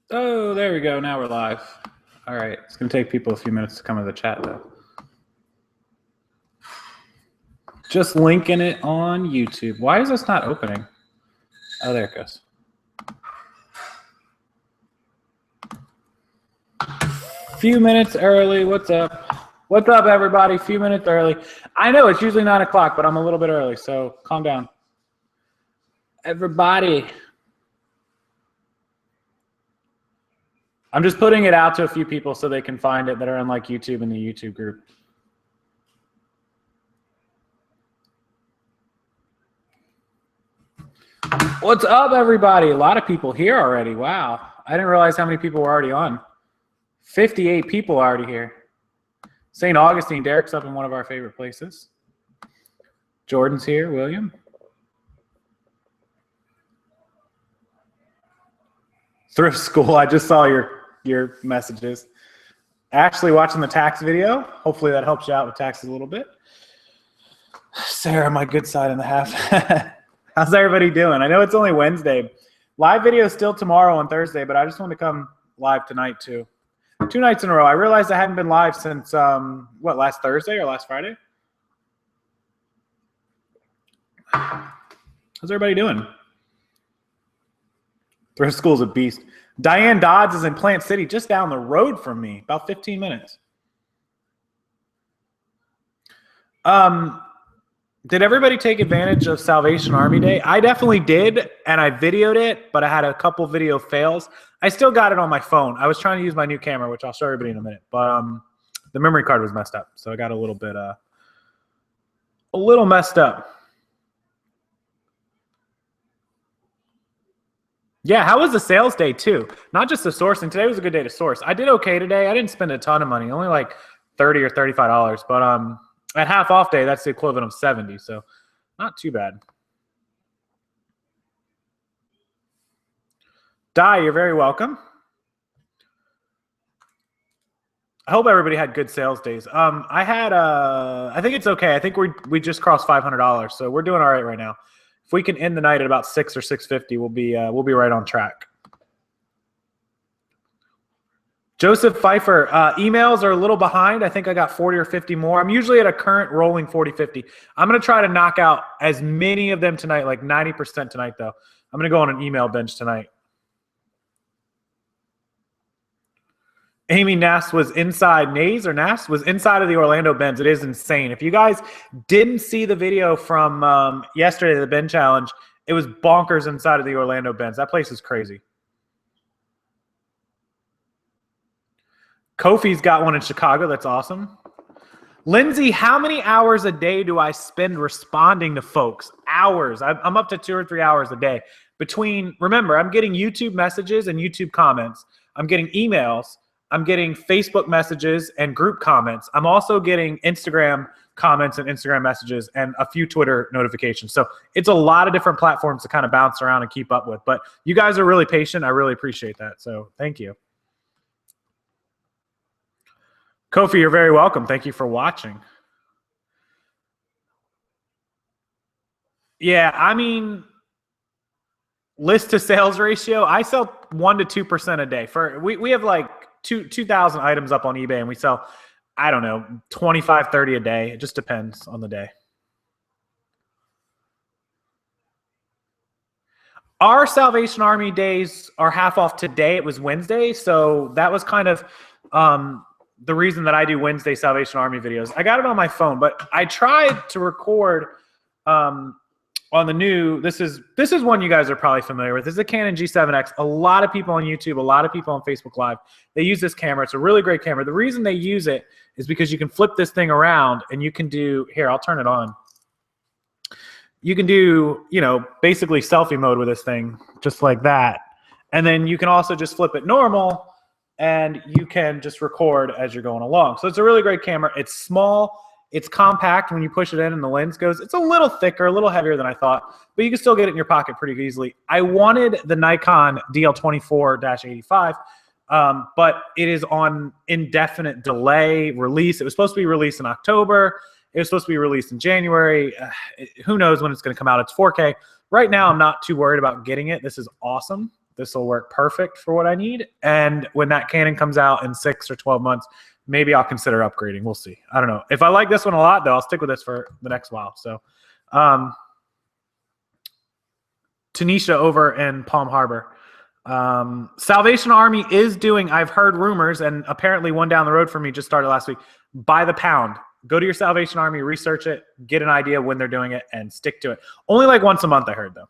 Oh, there we go. Now we're live. All right. It's going to take people a few minutes to come to the chat, though. Just linking it on YouTube. Why is this not opening? Oh, there it goes. Few minutes early. What's up? What's up, everybody? Few minutes early. I know it's usually 9 o'clock, but I'm a little bit early, so calm down. Everybody. I'm just putting it out to a few people so they can find it that are on like YouTube in the YouTube group. What's up, everybody? A lot of people here already. Wow. I didn't realize how many people were already on. 58 people already here. St. Augustine, Derek's up in one of our favorite places. Jordan's here, William. Thrift school, I just saw your messages. Ashley watching the tax video. Hopefully that helps you out with taxes a little bit. Sarah, my good side and a half. How's everybody doing? I know it's only Wednesday. Live video is still tomorrow on Thursday, but I just want to come live tonight too. 2 nights in a row. I realized I hadn't been live since, last Thursday or last Friday? How's everybody doing? Thrift school's a beast. Diane Dodds is in Plant City, just down the road from me, about 15 minutes. Did everybody take advantage of Salvation Army Day? I definitely did, and I videoed it, but I had a couple video fails. I still got it on my phone. I was trying to use my new camera, which I'll show everybody in a minute, but the memory card was messed up, so I got a little bit, a little messed up. Yeah, how was the sales day too? Not just the sourcing. Today was a good day to source. I did okay today. I didn't spend a ton of money, only like $30 or $35, but at half off day, that's the equivalent of 70, so not too bad. Di, you're very welcome. I hope everybody had good sales days. I think it's okay. I think we just crossed $500, so we're doing all right right now. If we can end the night at about 6 or 650, we'll be right on track. Joseph Pfeiffer, emails are a little behind. I think I got 40 or 50 more. I'm usually at a current rolling 40, 50. I'm going to try to knock out as many of them tonight, like 90% tonight, though. I'm going to go on an email bench tonight. Amy Nass was inside. Nays or Nass was inside of the Orlando Bends. It is insane. If you guys didn't see the video from yesterday, the Ben Challenge, it was bonkers inside of the Orlando Bends. That place is crazy. Kofi's got one in Chicago. That's awesome. Lindsay, how many hours a day do I spend responding to folks? Hours. I'm up to 2 or 3 hours a day. Remember, I'm getting YouTube messages and YouTube comments. I'm getting emails. I'm getting Facebook messages and group comments. I'm also getting Instagram comments and Instagram messages and a few Twitter notifications. So it's a lot of different platforms to kind of bounce around and keep up with. But you guys are really patient. I really appreciate that. So thank you. Kofi, you're very welcome. Thank you for watching. Yeah, I mean, list to sales ratio, I sell 1 to 2% a day. We have like 2,000 items up on eBay, and we sell, I don't know, 25, 30 a day. It just depends on the day. Our Salvation Army days are half off today. It was Wednesday, so that was kind of the reason that I do Wednesday Salvation Army videos. I got it on my phone, but I tried to record on the new, this is one you guys are probably familiar with. This is a Canon G7X. A lot of people on YouTube, a lot of people on Facebook Live, they use this camera. It's a really great camera. The reason they use it is because you can flip this thing around and you can do, here, I'll turn it on. You can do, basically selfie mode with this thing, just like that. And then you can also just flip it normal and you can just record as you're going along. So it's a really great camera. It's small. It's compact when you push it in and the lens goes. It's a little thicker, a little heavier than I thought, but you can still get it in your pocket pretty easily. I wanted the Nikon DL24-85, but it is on indefinite delay release. It was supposed to be released in October. It was supposed to be released in January. Who knows when it's going to come out? It's 4K. Right now, I'm not too worried about getting it. This is awesome. this will work perfect for what I need. And when that Canon comes out in 6 or 12 months, maybe I'll consider upgrading. We'll see. I don't know. If I like this one a lot, though, I'll stick with this for the next while. So, Tanisha over in Palm Harbor. Salvation Army is doing, I've heard rumors, and apparently one down the road for me just started last week, by the pound. Go to your Salvation Army, research it, get an idea when they're doing it, and stick to it. Only like once a month, I heard, though.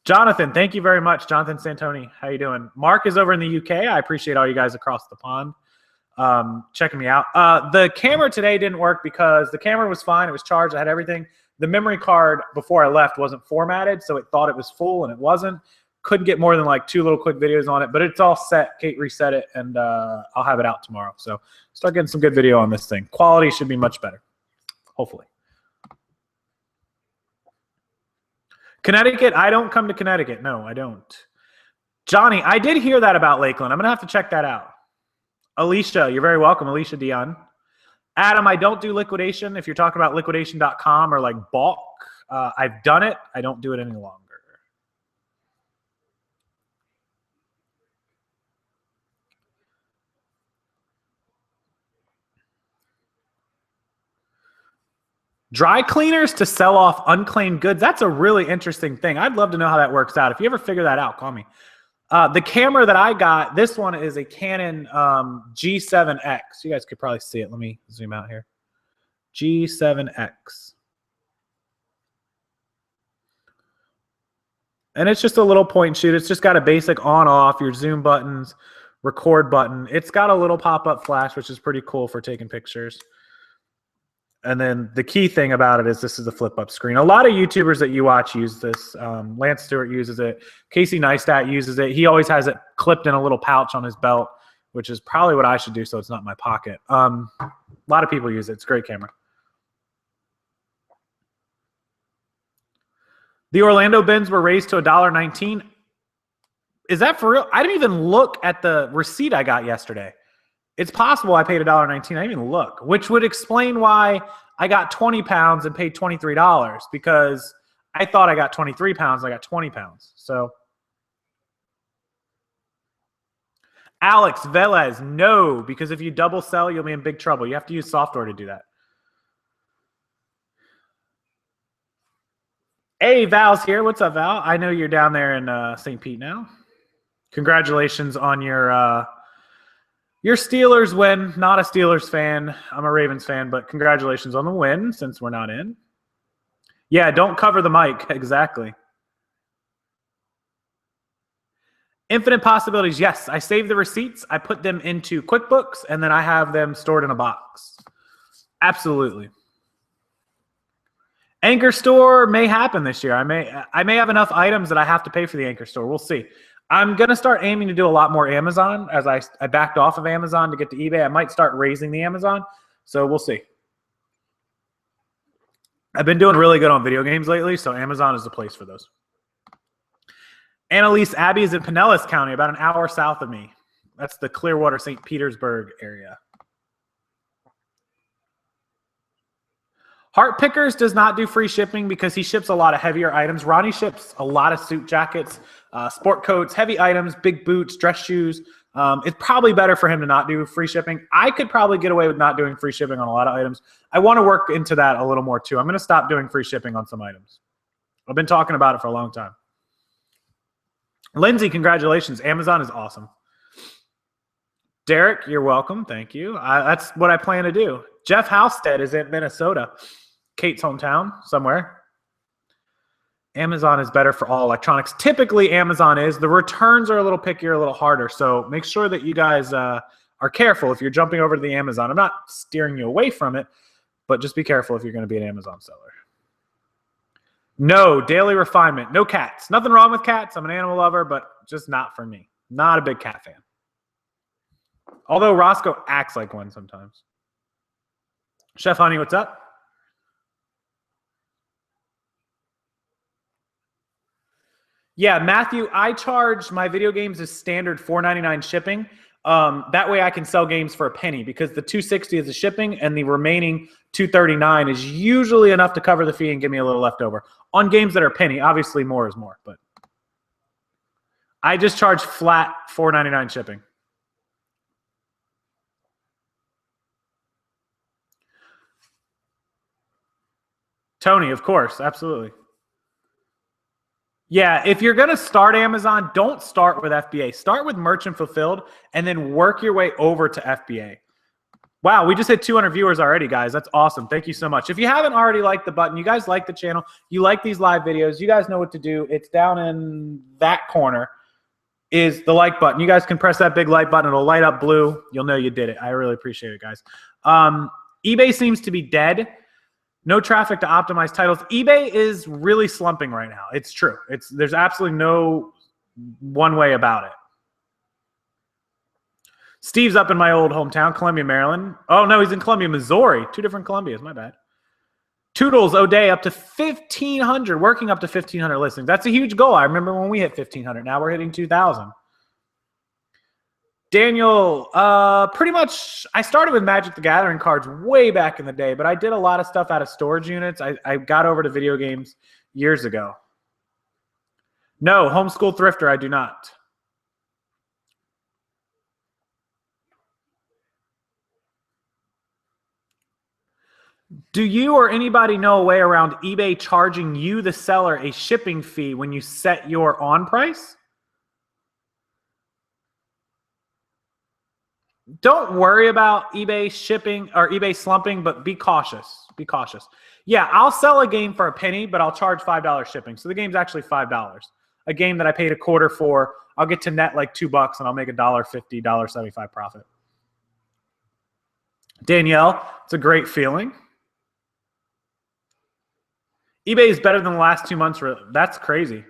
Jonathan, thank you very much. Jonathan Santoni, how you doing? Mark is over in the UK. I appreciate all you guys across the pond checking me out. The camera today didn't work because the camera was fine. It was charged. I had everything. The memory card before I left wasn't formatted, so it thought it was full, and it wasn't. Couldn't get more than like 2 little quick videos on it, but it's all set. Kate reset it, and I'll have it out tomorrow. So start getting some good video on this thing. Quality should be much better, hopefully. Connecticut, I don't come to Connecticut. No, I don't. Johnny, I did hear that about Lakeland. I'm going to have to check that out. Alicia, you're very welcome. Alicia Dion. Adam, I don't do liquidation. If you're talking about liquidation.com or like bulk, I've done it. I don't do it any longer. Dry cleaners to sell off unclaimed goods. That's a really interesting thing. I'd love to know how that works out. If you ever figure that out, call me. The camera that I got, this one is a Canon G7X. You guys could probably see it. Let me zoom out here. G7X. And it's just a little point and shoot. It's just got a basic on-off, your zoom buttons, record button. It's got a little pop-up flash, which is pretty cool for taking pictures. And then the key thing about it is this is a flip-up screen. A lot of YouTubers that you watch use this. Lance Stewart uses it. Casey Neistat uses it. He always has it clipped in a little pouch on his belt, which is probably what I should do so it's not in my pocket. A lot of people use it. It's a great camera. The Orlando bins were raised to $1.19. Is that for real? I didn't even look at the receipt I got yesterday. It's possible I paid $1.19. I didn't even look, which would explain why I got 20 pounds and paid $23 because I thought I got 23 pounds. I got 20 pounds. So Alex Velez, no, because if you double sell, you'll be in big trouble. You have to use software to do that. Hey, Val's here. What's up, Val? I know you're down there in St. Pete now. Congratulations on your Steelers win. Not a Steelers fan. I'm a Ravens fan, but congratulations on the win since we're not in. Yeah, don't cover the mic. Exactly. Infinite possibilities. Yes, I save the receipts. I put them into QuickBooks, and then I have them stored in a box. Absolutely. Anchor Store may happen this year. I may have enough items that I have to pay for the Anchor Store. We'll see. I'm going to start aiming to do a lot more Amazon as I backed off of Amazon to get to eBay. I might start raising the Amazon, so we'll see. I've been doing really good on video games lately, so Amazon is the place for those. Annalise Abbey is in Pinellas County, about an hour south of me. That's the Clearwater, St. Petersburg area. Heart Pickers does not do free shipping because he ships a lot of heavier items. Ronnie ships a lot of suit jackets, sport coats, heavy items, big boots, dress shoes. It's probably better for him to not do free shipping. I could probably get away with not doing free shipping on a lot of items. I want to work into that a little more too. I'm going to stop doing free shipping on some items. I've been talking about it for a long time. Lindsay, congratulations. Amazon is awesome. Derek, you're welcome. Thank you. That's what I plan to do. Jeff Halstead is in Minnesota. Kate's hometown somewhere. Amazon is better for all electronics. Typically, Amazon is. The returns are a little pickier, a little harder. So make sure that you guys are careful if you're jumping over to the Amazon. I'm not steering you away from it, but just be careful if you're going to be an Amazon seller. No, daily refinement. No cats. Nothing wrong with cats. I'm an animal lover, but just not for me. Not a big cat fan. Although Roscoe acts like one sometimes. Chef Honey, what's up? Yeah, Matthew, I charge my video games as standard $4.99 shipping. That way I can sell games for a penny because the $2.60 is the shipping and the remaining $2.39 is usually enough to cover the fee and give me a little left over. On games that are a penny, obviously more is more, but I just charge flat $4.99 shipping. Tony, of course, absolutely. Yeah, if you're going to start Amazon, don't start with FBA. Start with Merchant Fulfilled and then work your way over to FBA. Wow, we just hit 200 viewers already, guys. That's awesome. Thank you so much. If you haven't already liked the button, you guys like the channel, you like these live videos, you guys know what to do. It's down in that corner is the like button. You guys can press that big like button. It'll light up blue. You'll know you did it. I really appreciate it, guys. eBay seems to be dead. No traffic to optimize titles. eBay is really slumping right now. It's true. There's absolutely no one way about it. Steve's up in my old hometown, Columbia, Maryland. Oh, no, he's in Columbia, Missouri. 2 different Columbias. My bad. Toodles O'Day up to 1,500, working up to 1,500 listings. That's a huge goal. I remember when we hit 1,500. Now we're hitting 2,000. Daniel, pretty much, I started with Magic the Gathering cards way back in the day, but I did a lot of stuff out of storage units. I got over to video games years ago. No, homeschool thrifter, I do not. Do you or anybody know a way around eBay charging you, the seller, a shipping fee when you set your on price? Don't worry about eBay shipping or eBay slumping, but be cautious. Be cautious. Yeah, I'll sell a game for a penny, but I'll charge $5 shipping. So the game's actually $5. A game that I paid a quarter for, I'll get to net like $2 and I'll make $1.50, $1.75 profit. Danielle, it's a great feeling. eBay is better than the last 2 months. That's crazy.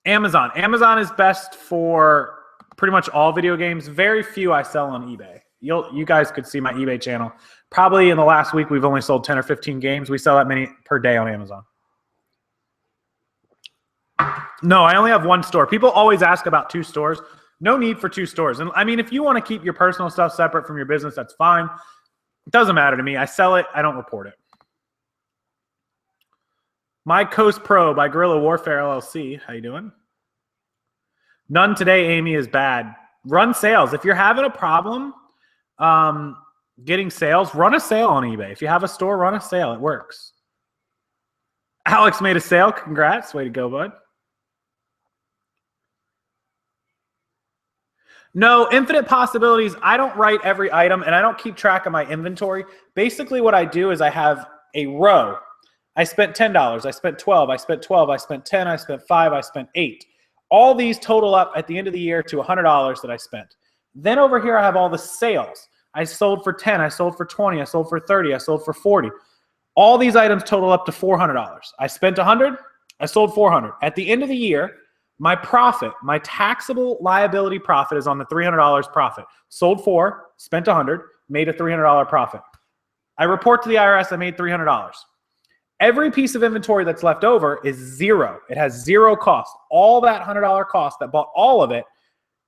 Amazon. Amazon is best for pretty much all video games. Very few I sell on eBay. You guys could see my eBay channel. Probably in the last week, we've only sold 10 or 15 games. We sell that many per day on Amazon. No, I only have 1 store. People always ask about 2 stores. No need for 2 stores. And I mean, if you want to keep your personal stuff separate from your business, that's fine. It doesn't matter to me. I sell it. I don't report it. My Coast Pro by Guerrilla Warfare LLC. How you doing? None today, Amy, is bad. Run sales. If you're having a problem getting sales, run a sale on eBay. If you have a store, run a sale. It works. Alex made a sale. Congrats. Way to go, bud. No, infinite possibilities. I don't write every item, and I don't keep track of my inventory. Basically, what I do is I have a row. I spent $10. I spent $12. I spent $12. I spent $10. I spent $5. I spent $8. All these total up at the end of the year to $100 that I spent. Then over here, I have all the sales. I sold for 10. I sold for 20. I sold for 30. I sold for 40. All these items total up to $400. I spent 100. I sold 400. At the end of the year, my profit, my taxable liability profit is on the $300 profit. Sold 4, spent 100, made a $300 profit. I report to the IRS I made $300. Every piece of inventory that's left over is zero. It has zero cost. All that $100 cost that bought all of it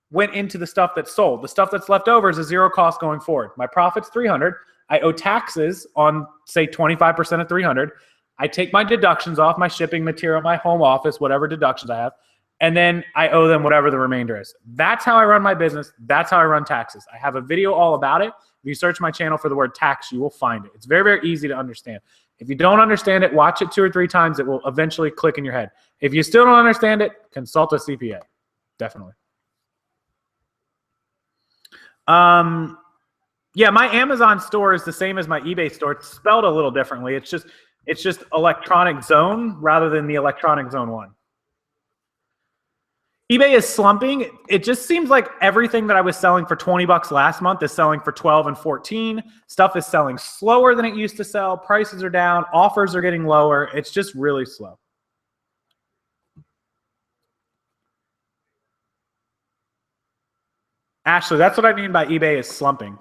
went into the stuff that's sold. The stuff that's left over is a zero cost going forward. My profit's 300. I owe taxes on, say, 25% of 300. I take my deductions off, my shipping material, my home office, whatever deductions I have, and then I owe them whatever the remainder is. That's how I run my business. That's how I run taxes. I have a video all about it. If you search my channel for the word tax, you will find it. It's very, very easy to understand. If you don't understand it, watch it 2 or 3 times. It will eventually click in your head. If you still don't understand it, consult a CPA. Definitely. Yeah, my Amazon store is the same as my eBay store. It's spelled a little differently. It's just Electronic Zone rather than the Electronic Zone 1. eBay is slumping. It just seems like everything that I was selling for $20 last month is selling for 12 and 14. Stuff is selling slower than it used to sell. Prices are down. Offers are getting lower. It's just really slow. Ashley, that's what I mean by eBay is slumping.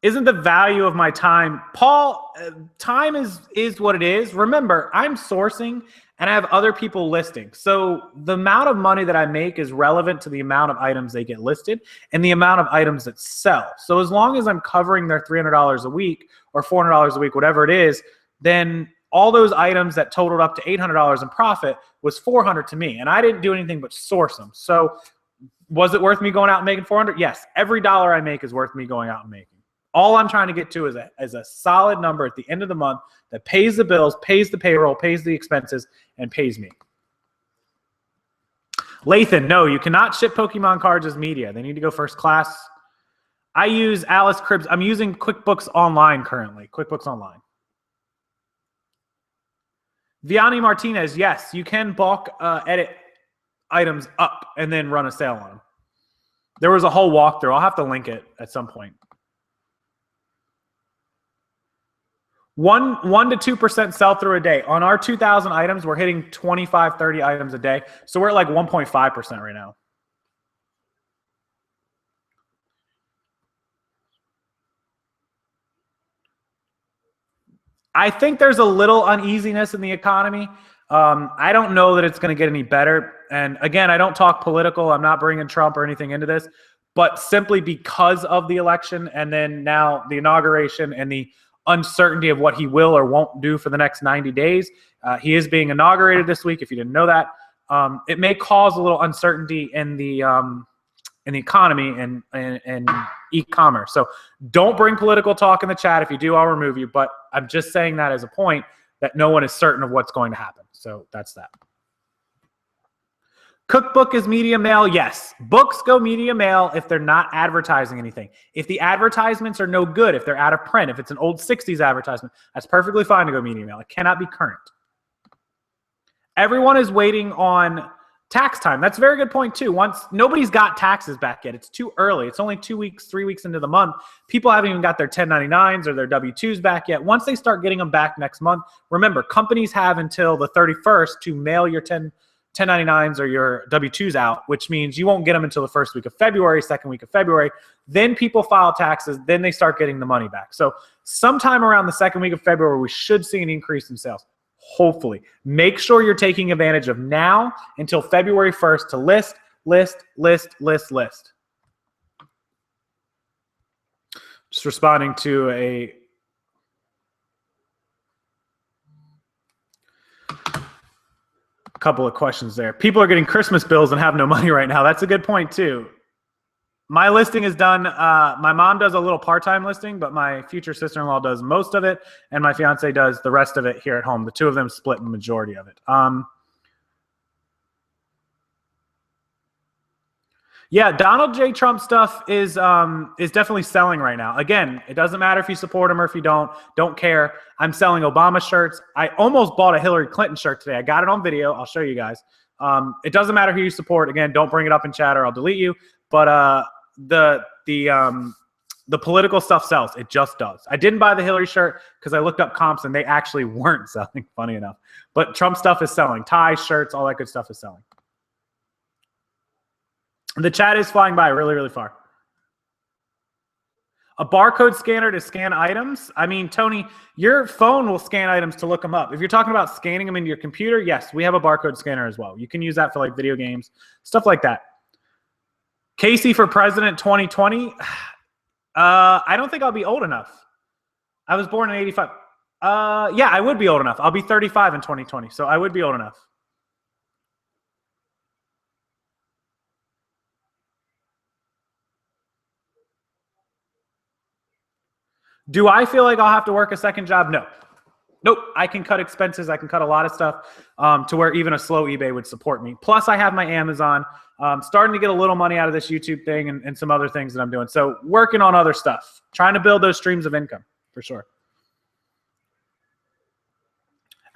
Isn't the value of my time, Paul, time is what it is. Remember, I'm sourcing and I have other people listing. So the amount of money that I make is relevant to the amount of items they get listed and the amount of items that sell. So as long as I'm covering their $300 a week or $400 a week, whatever it is, then all those items that totaled up to $800 in profit was $400 to me. And I didn't do anything but source them. So was it worth me going out and making $400? Yes. Every dollar I make is worth me going out and making. All I'm trying to get to is a solid number at the end of the month that pays the bills, pays the payroll, pays the expenses, and pays me. Lathan, no, you cannot ship Pokemon cards as media. They need to go first class. I use Alice Cribbs. I'm using QuickBooks Online currently. QuickBooks Online. Vianney Martinez, yes, you can bulk edit items up and then run a sale on them. There was a whole walkthrough. I'll have to link it at some point. 1 to 2% sell through a day. On our 2,000 items, we're hitting 25, 30 items a day. So we're at like 1.5% right now. I think there's a little uneasiness in the economy. I don't know that it's going to get any better. And again, I don't talk political. I'm not bringing Trump or anything into this. But simply because of the election and then now the inauguration and the uncertainty of what he will or won't do for the next 90 days. He is being inaugurated this week, if you didn't know that. It may cause a little uncertainty in the economy and e-commerce. So don't bring political talk in the chat. If you do, I'll remove you. But I'm just saying that as a point that no one is certain of what's going to happen. So that's that. Cookbook is media mail. Yes. Books go media mail if they're not advertising anything. If the advertisements are no good, if they're out of print, if it's an old 60s advertisement, that's perfectly fine to go media mail. It cannot be current. Everyone is waiting on tax time. That's a very good point too. Nobody's got taxes back yet. It's too early. It's only 2 weeks, 3 weeks into the month. People haven't even got their 1099s or their W-2s back yet. Once they start getting them back next month, remember, companies have until the 31st to mail your 1099s or your W-2s out, which means you won't get them until the first week of February, second week of February. Then people file taxes. Then they start getting the money back. So sometime around the second week of February, we should see an increase in sales. Hopefully. Make sure you're taking advantage of now until February 1st to list. Just responding to a couple of questions there. People are getting Christmas bills and have no money right now. That's a good point too. My listing is done. My mom does a little part-time listing, but my future sister-in-law does most of it, and my fiance does the rest of it here at home. The two of them split the majority of it. Yeah, Donald J. Trump stuff is definitely selling right now. Again, it doesn't matter if you support him or if you don't care. I'm selling Obama shirts. I almost bought a Hillary Clinton shirt today. I got it on video. I'll show you guys. It doesn't matter who you support. Again, don't bring it up in chat or I'll delete you. But the political stuff sells. It just does. I didn't buy the Hillary shirt because I looked up comps and they actually weren't selling, funny enough. But Trump stuff is selling. Ties, shirts, all that good stuff is selling. The chat is flying by really, really far. A barcode scanner to scan items? I mean, Tony, your phone will scan items to look them up. If you're talking about scanning them into your computer, yes, we have a barcode scanner as well. You can use that for like video games, stuff like that. Casey for president 2020? I don't think I'll be old enough. I was born in 85. Yeah, I would be old enough. I'll be 35 in 2020, so I would be old enough. Do I feel like I'll have to work a second job? No. Nope. I can cut expenses. I can cut a lot of stuff to where even a slow eBay would support me. Plus, I have my Amazon. Starting to get a little money out of this YouTube thing and some other things that I'm doing. So working on other stuff. Trying to build those streams of income, for sure.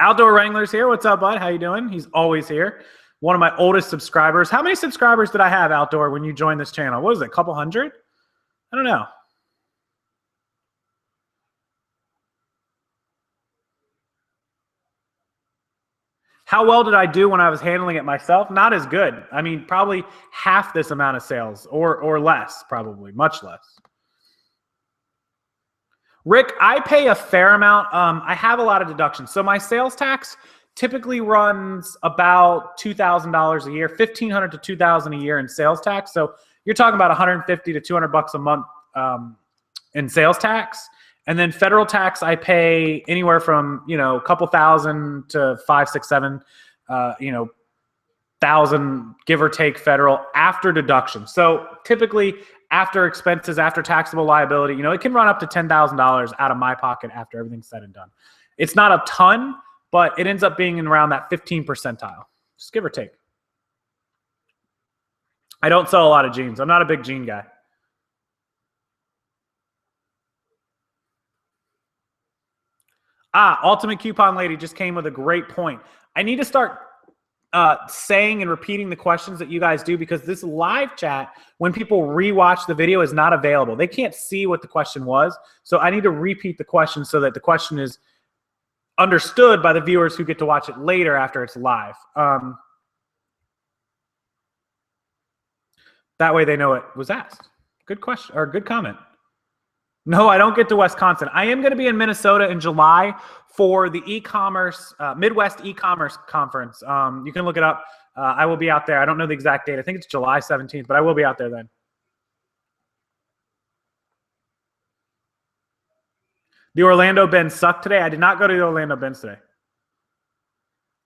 Outdoor Wrangler's here. What's up, bud? How you doing? He's always here. One of my oldest subscribers. How many subscribers did I have, Outdoor, when you joined this channel? What was it, a couple hundred? I don't know. How well did I do when I was handling it myself? Not as good. I mean, probably half this amount of sales or less, probably, much less. Rick, I pay a fair amount. I have a lot of deductions. So my sales tax typically runs about $2,000 a year, $1,500 to $2,000 a year in sales tax. So you're talking about $150 to $200 a month in sales tax. And then federal tax, I pay anywhere from, a couple thousand to 5, 6, 7, thousand, give or take, federal after deduction. So typically after expenses, after taxable liability, it can run up to $10,000 out of my pocket after everything's said and done. It's not a ton, but it ends up being in around that 15 percentile, just give or take. I don't sell a lot of jeans. I'm not a big jean guy. Ultimate Coupon Lady just came with a great point. I need to start saying and repeating the questions that you guys do, because this live chat, when people rewatch the video, is not available. They can't see what the question was. So I need to repeat the question so that the question is understood by the viewers who get to watch it later after it's live. That way they know it was asked. Good question, or good comment. No, I don't get to Wisconsin. I am going to be in Minnesota in July for the e-commerce, Midwest e-commerce conference. You can look it up. I will be out there. I don't know the exact date. I think it's July 17th, but I will be out there then. The Orlando Bins sucked today. I did not go to the Orlando Bins today.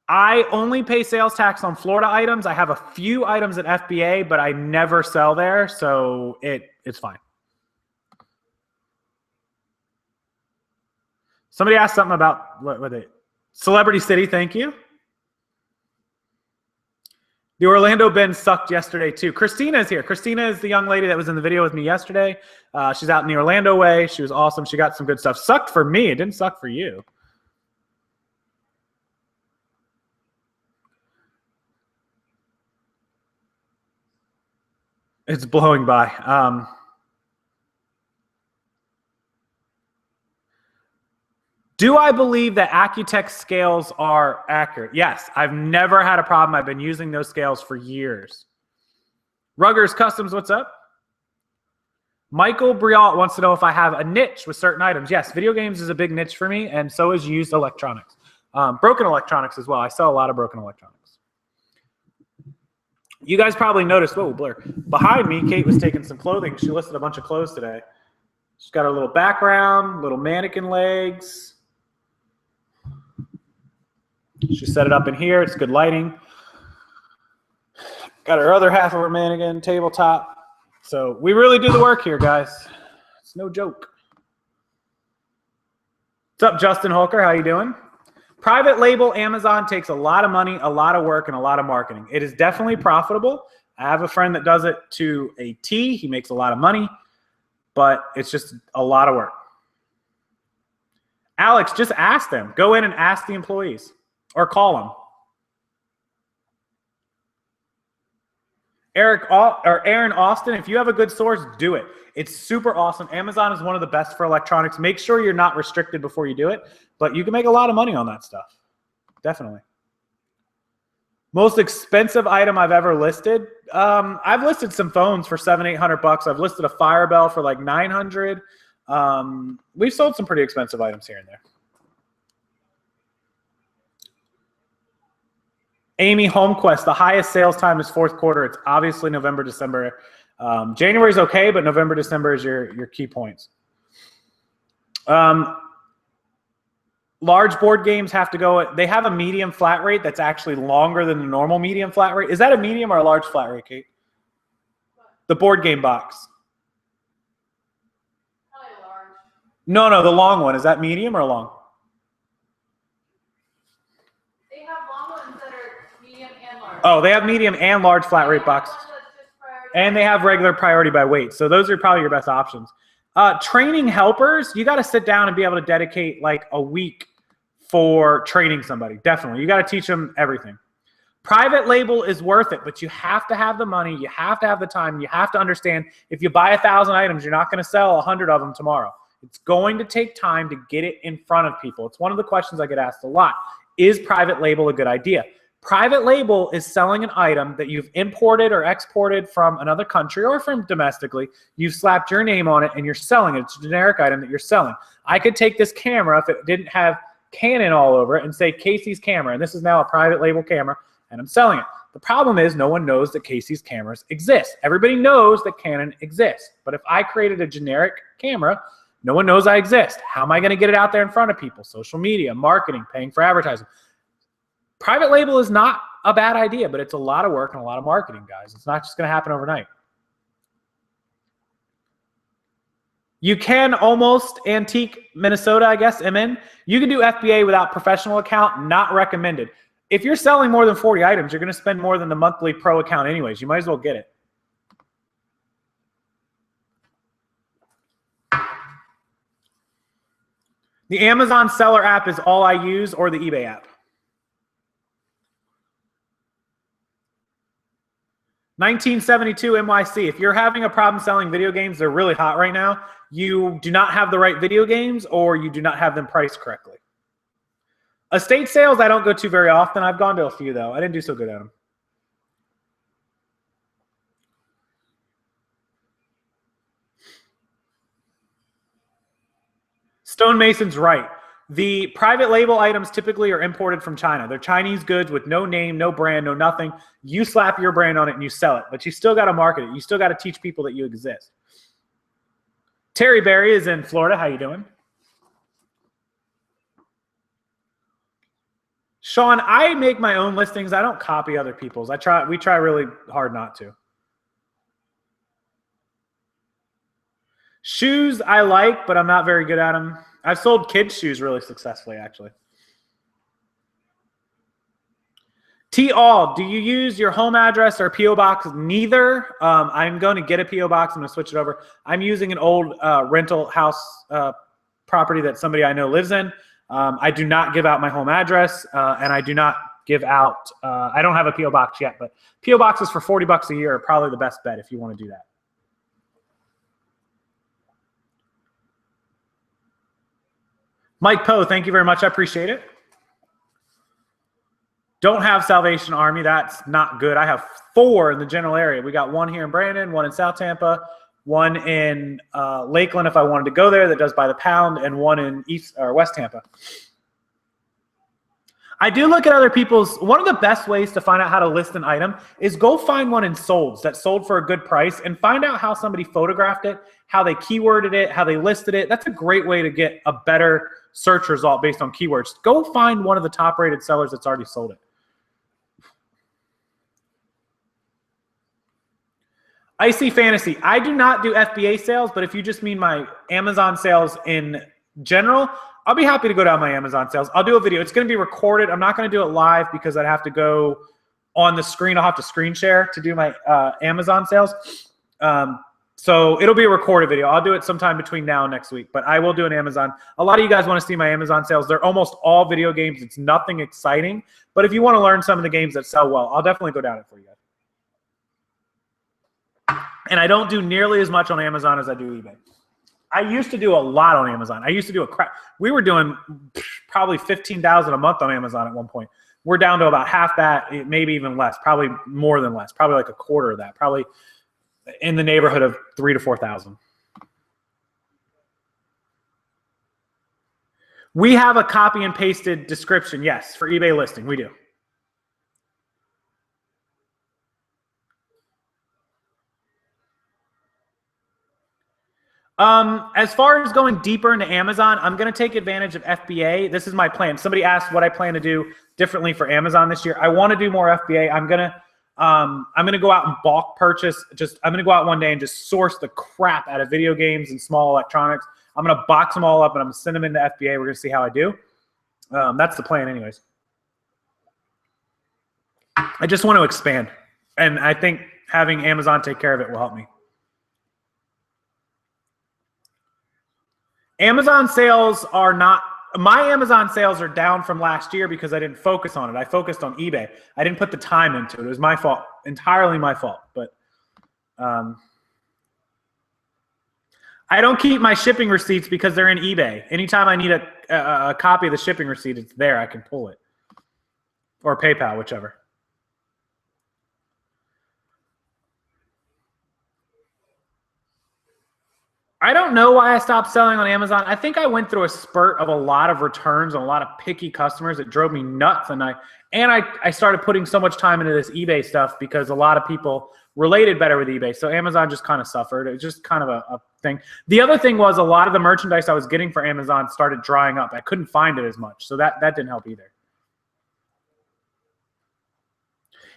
I only pay sales tax on Florida items. I have a few items at FBA, but I never sell there, so it's fine. Somebody asked something about Celebrity City. Thank you. The Orlando Bins sucked yesterday too. Christina is here. Christina is the young lady that was in the video with me yesterday. She's out in the Orlando way. She was awesome. She got some good stuff. Sucked for me. It didn't suck for you. It's blowing by. Do I believe that Accutech scales are accurate? Yes, I've never had a problem. I've been using those scales for years. Ruggers Customs, what's up? Michael Brialt wants to know if I have a niche with certain items. Yes, video games is a big niche for me, and so is used electronics. Broken electronics as well. I sell a lot of broken electronics. You guys probably noticed, whoa, blur. Behind me, Kate was taking some clothing. She listed a bunch of clothes today. She's got her little background, little mannequin legs. She set it up in here. It's good lighting. Got her other half of her mannequin tabletop. So we really do the work here, guys. It's no joke. What's up, Justin Holker? How you doing? Private label Amazon takes a lot of money, a lot of work, and a lot of marketing. It is definitely profitable. I have a friend that does it to a T. He makes a lot of money, but it's just a lot of work. Alex, just ask them. Go in and ask the employees. Or call them. Aaron Austin, if you have a good source, do it. It's super awesome. Amazon is one of the best for electronics. Make sure you're not restricted before you do it, but you can make a lot of money on that stuff. Definitely. Most expensive item I've ever listed. I've listed some phones for $700-800. I've listed a Fire Bell for like $900. We've sold some pretty expensive items here and there. Amy Homequest, the highest sales time is fourth quarter. It's obviously November, December. January is okay, but November, December is your key points. Large board games have to go. They have a medium flat rate that's actually longer than the normal medium flat rate. Is that a medium or a large flat rate, Kate? The board game box. Probably large. No, the long one. Is that medium or long? Oh, they have medium and large flat rate boxes. And they have regular priority by weight. So those are probably your best options. Training helpers, you got to sit down and be able to dedicate like a week for training somebody. Definitely. You got to teach them everything. Private label is worth it, but you have to have the money. You have to have the time. You have to understand if you buy 1,000 items, you're not going to sell 100 of them tomorrow. It's going to take time to get it in front of people. It's one of the questions I get asked a lot. Is private label a good idea? Private label is selling an item that you've imported or exported from another country or from domestically. You've slapped your name on it and you're selling it. It's a generic item that you're selling. I could take this camera if it didn't have Canon all over it and say Casey's camera, and this is now a private label camera, and I'm selling it. The problem is no one knows that Casey's cameras exist. Everybody knows that Canon exists. But if I created a generic camera, No one knows I exist. How am I going to get it out there in front of people? Social media, marketing, paying for advertising. Private label is not a bad idea, but it's a lot of work and a lot of marketing, guys. It's not just going to happen overnight. You can almost antique Minnesota, I guess, MN. You can do FBA without professional account, not recommended. If you're selling more than 40 items, you're going to spend more than the monthly pro account anyways. You might as well get it. The Amazon seller app is all I use, or the eBay app. 1972 NYC. If you're having a problem selling video games, they're really hot right now. You do not have the right video games, or you do not have them priced correctly. Estate sales, I don't go to very often. I've gone to a few, though. I didn't do so good at them. Stonemason's right. The private label items typically are imported from China. They're Chinese goods with no name, no brand, no nothing. You slap your brand on it and you sell it, but you still got to market it. You still got to teach people that you exist. Terry Berry is in Florida. How you doing? Sean, I make my own listings. I don't copy other people's. We try really hard not to. Shoes I like, but I'm not very good at them. I've sold kids' shoes really successfully, actually. T-All, do you use your home address or P.O. box? Neither. I'm going to get a P.O. box. I'm going to switch it over. I'm using an old rental house property that somebody I know lives in. I do not give out my home address, and I do not give out I don't have a P.O. box yet, but P.O. boxes for $40 a year are probably the best bet if you want to do that. Mike Poe, thank you very much. I appreciate it. Don't have Salvation Army. That's not good. I have 4 in the general area. We got 1 here in Brandon, 1 in South Tampa, 1 in Lakeland if I wanted to go there that does by the pound, and 1 in East or West Tampa. I do look at other people's. One of the best ways to find out how to list an item is go find one in solds that sold for a good price and find out how somebody photographed it, how they keyworded it, how they listed it. That's a great way to get a better search result based on keywords. Go find one of the top rated sellers that's already sold it. Icy Fantasy. I do not do FBA sales, but if you just mean my Amazon sales in general, I'll be happy to go down my Amazon sales. I'll do a video. It's going to be recorded. I'm not going to do it live because I'd have to go on the screen. I'll have to screen share to do my Amazon sales. So it'll be a recorded video. I'll do it sometime between now and next week, but I will do an Amazon. A lot of you guys want to see my Amazon sales. They're almost all video games. It's nothing exciting, but if you want to learn some of the games that sell well, I'll definitely go down it for you guys. And I don't do nearly as much on Amazon as I do eBay. I used to do a lot on Amazon. I used to do a crap. We were doing probably $15,000 a month on Amazon at one point. We're down to about half that, maybe even less, probably more than less, probably like a quarter of that, probably in the neighborhood of $3,000 to $4,000. We have a copy and pasted description, yes, for eBay listing. We do. As far as going deeper into Amazon, I'm going to take advantage of FBA. This is my plan. Somebody asked what I plan to do differently for Amazon this year. I want to do more FBA. I'm going to go out and bulk purchase. I'm going to go out one day and just source the crap out of video games and small electronics. I'm going to box them all up and I'm going to send them into FBA. We're going to see how I do. That's the plan anyways. I just want to expand. And I think having Amazon take care of it will help me. Amazon sales are not, my Amazon sales are down from last year because I didn't focus on it. I focused on eBay. I didn't put the time into it. It was my fault, entirely my fault. But I don't keep my shipping receipts because they're in eBay. Anytime I need a copy of the shipping receipt, it's there. I can pull it. Or PayPal, whichever. I don't know why I stopped selling on Amazon. I think I went through a spurt of a lot of returns and a lot of picky customers that drove me nuts. And I started putting so much time into this eBay stuff because a lot of people related better with eBay. So Amazon just kind of suffered. It's just kind of a thing. The other thing was a lot of the merchandise I was getting for Amazon started drying up. I couldn't find it as much. So that didn't help either.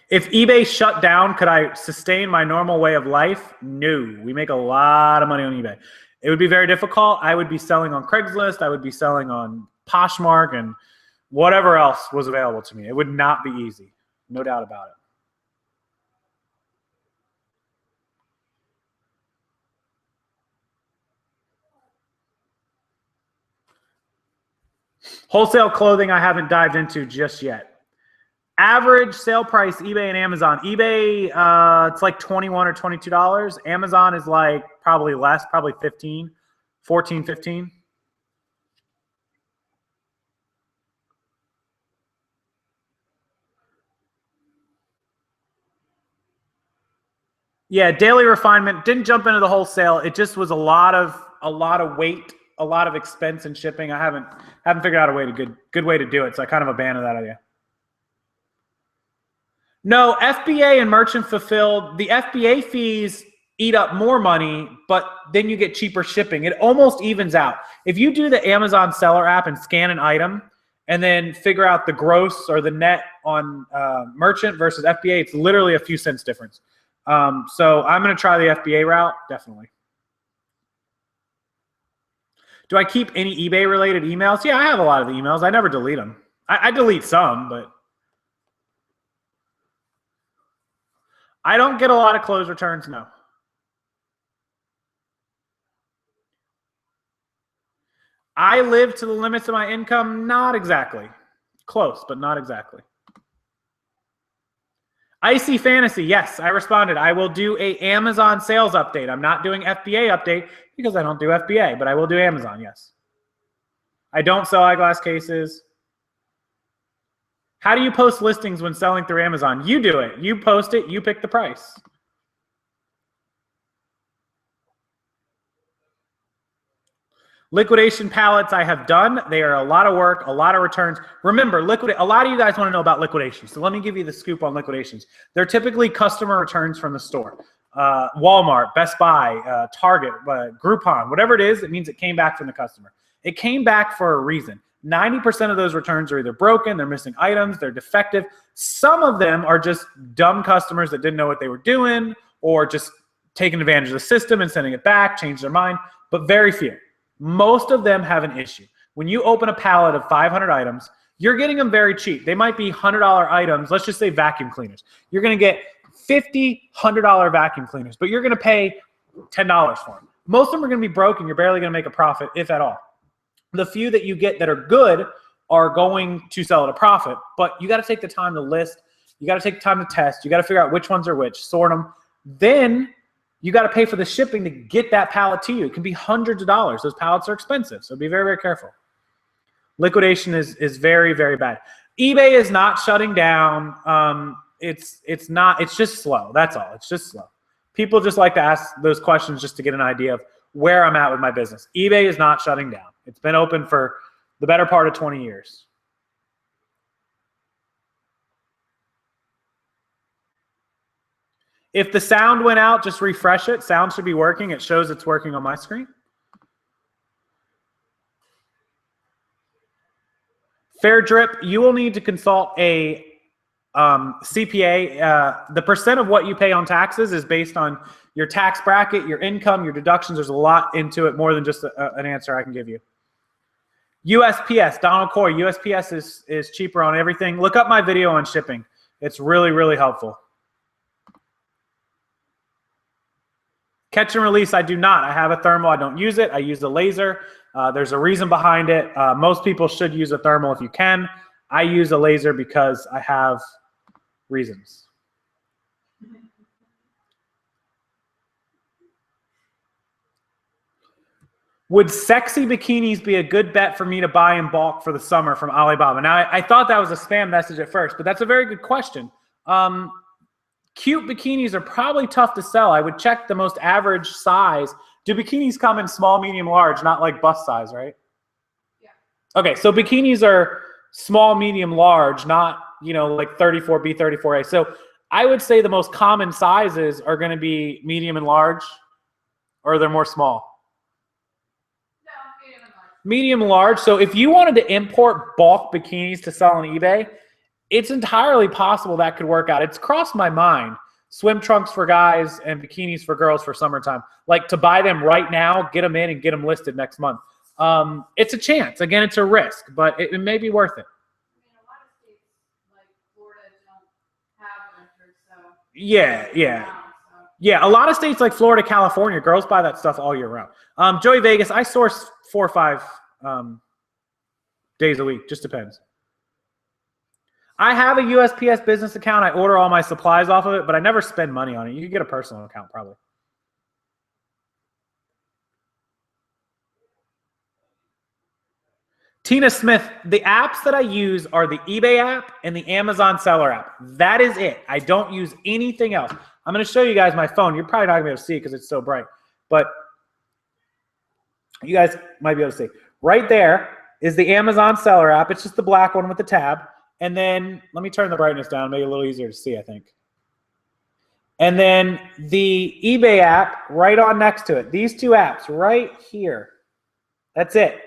If eBay shut down, could I sustain my normal way of life? No. We make a lot of money on eBay. It would be very difficult. I would be selling on Craigslist. I would be selling on Poshmark and whatever else was available to me. It would not be easy. No doubt about it. Wholesale clothing I haven't dived into just yet. Average sale price, eBay and Amazon. eBay, it's like $21 or $22. Amazon is like probably less, probably 15, 14, 15. Yeah, daily refinement. Didn't jump into the wholesale. It just was a lot of weight, a lot of expense and shipping. I haven't figured out a good way to do it. So I kind of abandoned that idea. No, FBA and merchant fulfilled, the FBA fees eat up more money, but then you get cheaper shipping. It almost evens out. If you do the Amazon seller app and scan an item and then figure out the gross or the net on merchant versus FBA, it's literally a few cents difference. So I'm going to try the FBA route, definitely. Do I keep any eBay related emails? Yeah, I have a lot of the emails. I never delete them. I delete some, but I don't get a lot of closed returns, no. I live to the limits of my income? Not exactly. Close, but not exactly. Icy Fantasy, yes, I responded. I will do a Amazon sales update. I'm not doing FBA update because I don't do FBA, but I will do Amazon, yes. I don't sell eyeglass cases. How do you post listings when selling through Amazon? You do it. You post it. You pick the price. Liquidation pallets I have done. They are a lot of work, a lot of returns. Remember, a lot of you guys want to know about liquidations. So let me give you the scoop on liquidations. They're typically customer returns from the store. Walmart, Best Buy, Target, Groupon, whatever it is, it means it came back from the customer. It came back for a reason. 90% of those returns are either broken, they're missing items, they're defective. Some of them are just dumb customers that didn't know what they were doing or just taking advantage of the system and sending it back, changed their mind, but very few. Most of them have an issue. When you open a pallet of 500 items, you're getting them very cheap. They might be $100 items. Let's just say vacuum cleaners. You're going to get 50 $100 vacuum cleaners, but you're going to pay $10 for them. Most of them are going to be broken. You're barely going to make a profit, if at all. The few that you get that are good are going to sell at a profit, but you got to take the time to list. You got to take the time to test. You got to figure out which ones are which, sort them. Then you got to pay for the shipping to get that pallet to you. It can be hundreds of dollars. Those pallets are expensive, so be very, very careful. Liquidation is very, very bad. eBay is not shutting down. It's just slow. That's all. It's just slow. People just like to ask those questions just to get an idea of where I'm at with my business. eBay is not shutting down. It's been open for the better part of 20 years. If the sound went out, just refresh it. Sound should be working. It shows it's working on my screen. Fair Drip, you will need to consult a CPA. The percent of what you pay on taxes is based on your tax bracket, your income, your deductions. There's a lot into it, more than just an answer I can give you. USPS, Donald Coy, USPS is cheaper on everything. Look up my video on shipping. It's really, really helpful. Catch and release, I do not. I have a thermal. I don't use it. I use a laser. There's a reason behind it. Most people should use a thermal if you can. I use a laser because I have reasons. Would sexy bikinis be a good bet for me to buy in bulk for the summer from Alibaba? Now, I thought that was a spam message at first, but that's a very good question. Cute bikinis are probably tough to sell. I would check the most average size Do bikinis come in small, medium, large, not like bust size, right? Yeah. Okay, so bikinis are small, medium, large, not, you know, like 34B, 34A. So I would say the most common sizes are going to be medium and large, or they're more small? No, medium and large. Medium and large. So if you wanted to import bulk bikinis to sell on eBay, it's entirely possible that could work out. It's crossed my mind. Swim trunks for guys and bikinis for girls for summertime. Like to buy them right now, get them in and get them listed next month. It's a chance. Again, it's a risk, but it may be worth it. I mean, a lot of states like Florida don't have winters, so. Yeah, a lot of states like Florida, California, girls buy that stuff all year round. Joey Vegas, I source 4 or 5 days a week. Just depends. I have a USPS business account. I order all my supplies off of it, but I never spend money on it. You can get a personal account probably. Tina Smith, the apps that I use are the eBay app and the Amazon seller app. That is it. I don't use anything else. I'm going to show you guys my phone. You're probably not going to be able to see it because it's so bright, but you guys might be able to see. Right there is the Amazon seller app. It's just the black one with the tab. And then let me turn the brightness down, make it a little easier to see, I think. And then the eBay app right on next to it. These 2 apps right here. That's it.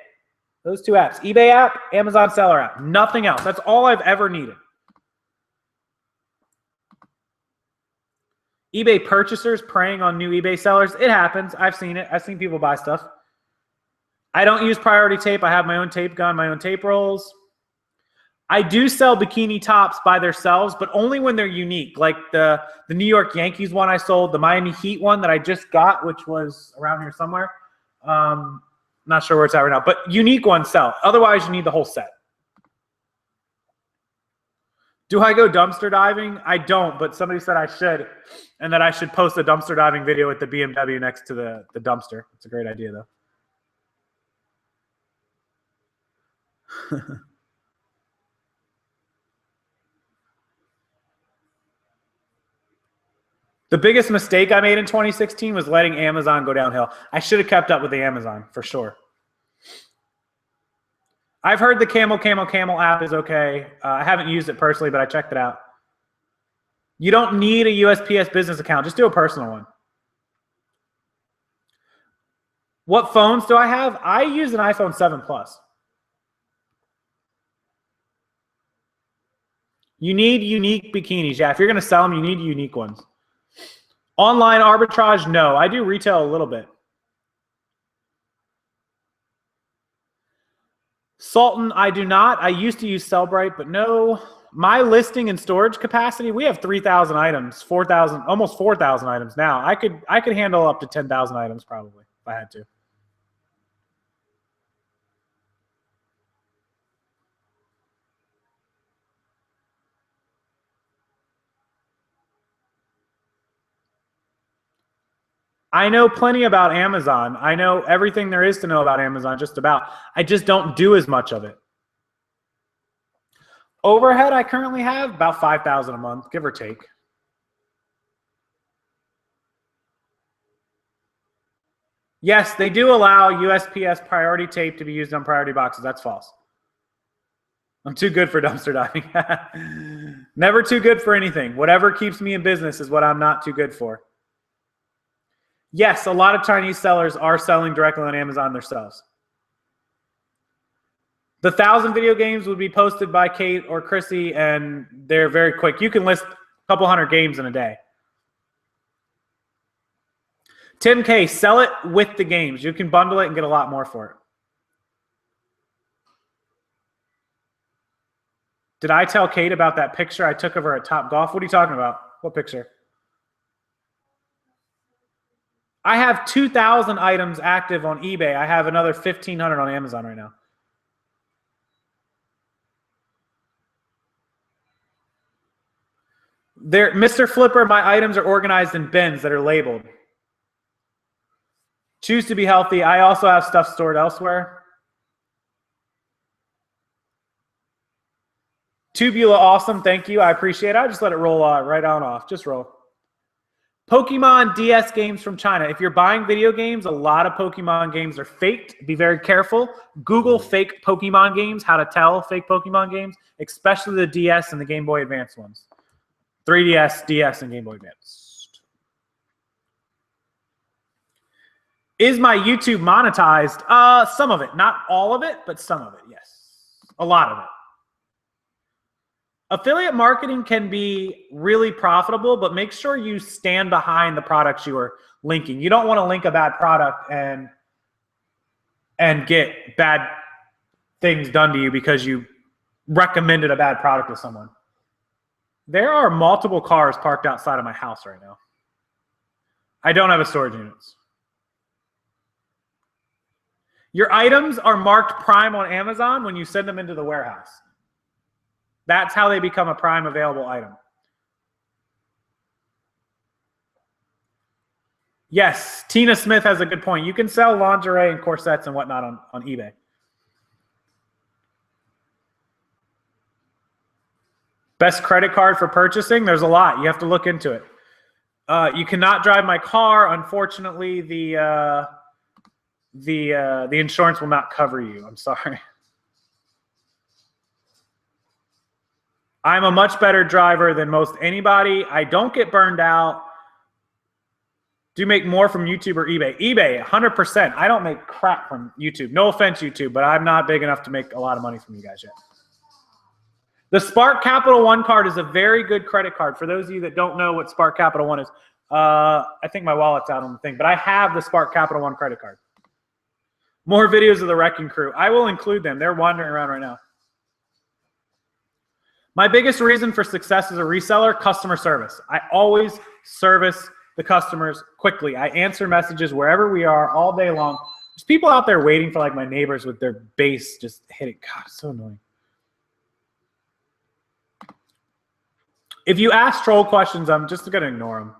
Those 2 apps. eBay app, Amazon seller app. Nothing else. That's all I've ever needed. eBay purchasers preying on new eBay sellers. It happens. I've seen it. I've seen people buy stuff. I don't use priority tape. I have my own tape gun, my own tape rolls. I do sell bikini tops by themselves, but only when they're unique. Like the New York Yankees one I sold, the Miami Heat one that I just got, which was around here somewhere. Not sure where it's at right now, but unique ones sell. Otherwise, you need the whole set. Do I go dumpster diving? I don't, but somebody said I should, and that I should post a dumpster diving video with the BMW next to the dumpster. It's a great idea, though. The biggest mistake I made in 2016 was letting Amazon go downhill. I should have kept up with the Amazon for sure. I've heard the Camel app is okay. I haven't used it personally, but I checked it out. You don't need a USPS business account. Just do a personal one. What phones do I have? I use an iPhone 7 Plus. You need unique bikinis. Yeah, if you're going to sell them, you need unique ones. Online arbitrage, no. I do retail a little bit. Sultan, I do not. I used to use Sellbrite, but no. My listing and storage capacity, we have 3,000 items, 4,000, almost 4,000 items now. I could handle up to 10,000 items probably if I had to. I know plenty about Amazon. I know everything there is to know about Amazon, just about. I just don't do as much of it. Overhead, I currently have about 5,000 a month, give or take. Yes, they do allow USPS priority tape to be used on priority boxes. That's false. I'm too good for dumpster diving. Never too good for anything. Whatever keeps me in business is what I'm not too good for. Yes, a lot of Chinese sellers are selling directly on Amazon themselves. The 1,000 video games would be posted by Kate or Chrissy, and they're very quick. You can list a couple hundred games in a day. Tim K, sell it with the games. You can bundle it and get a lot more for it. Did I tell Kate about that picture I took of her at Top Golf? What are you talking about? What picture? I have 2,000 items active on eBay. I have another 1,500 on Amazon right now. Mr. Flipper, my items are organized in bins that are labeled. Choose to be healthy. I also have stuff stored elsewhere. Tubula, awesome. Thank you. I appreciate it. I just let it roll right on off. Just roll. Pokemon DS games from China. If you're buying video games, a lot of Pokemon games are faked. Be very careful. Google fake Pokemon games, how to tell fake Pokemon games, especially the DS and the Game Boy Advance ones. 3DS, DS, and Game Boy Advance. Is my YouTube monetized? Some of it. Not all of it, but some of it, yes. A lot of it. Affiliate marketing can be really profitable, but make sure you stand behind the products you are linking. You don't want to link a bad product and get bad things done to you because you recommended a bad product to someone. There are multiple cars parked outside of my house right now. I don't have a storage units. Your items are marked Prime on Amazon when you send them into the warehouse. That's how they become a Prime available item. Yes, Tina Smith has a good point. You can sell lingerie and corsets and whatnot on eBay. Best credit card for purchasing? There's a lot. You have to look into it. You cannot drive my car. Unfortunately, the insurance will not cover you. I'm sorry. I'm a much better driver than most anybody. I don't get burned out. Do you make more from YouTube or eBay? eBay, 100%. I don't make crap from YouTube. No offense, YouTube, but I'm not big enough to make a lot of money from you guys yet. The Spark Capital One card is a very good credit card. For those of you that don't know what Spark Capital One is, I think my wallet's out on the thing, but I have the Spark Capital One credit card. More videos of the Wrecking Crew. I will include them. They're wandering around right now. My biggest reason for success as a reseller, customer service. I always service the customers quickly. I answer messages wherever we are all day long. There's people out there waiting for like my neighbors with their bass just hitting. God, it's so annoying. If you ask troll questions, I'm just going to ignore them.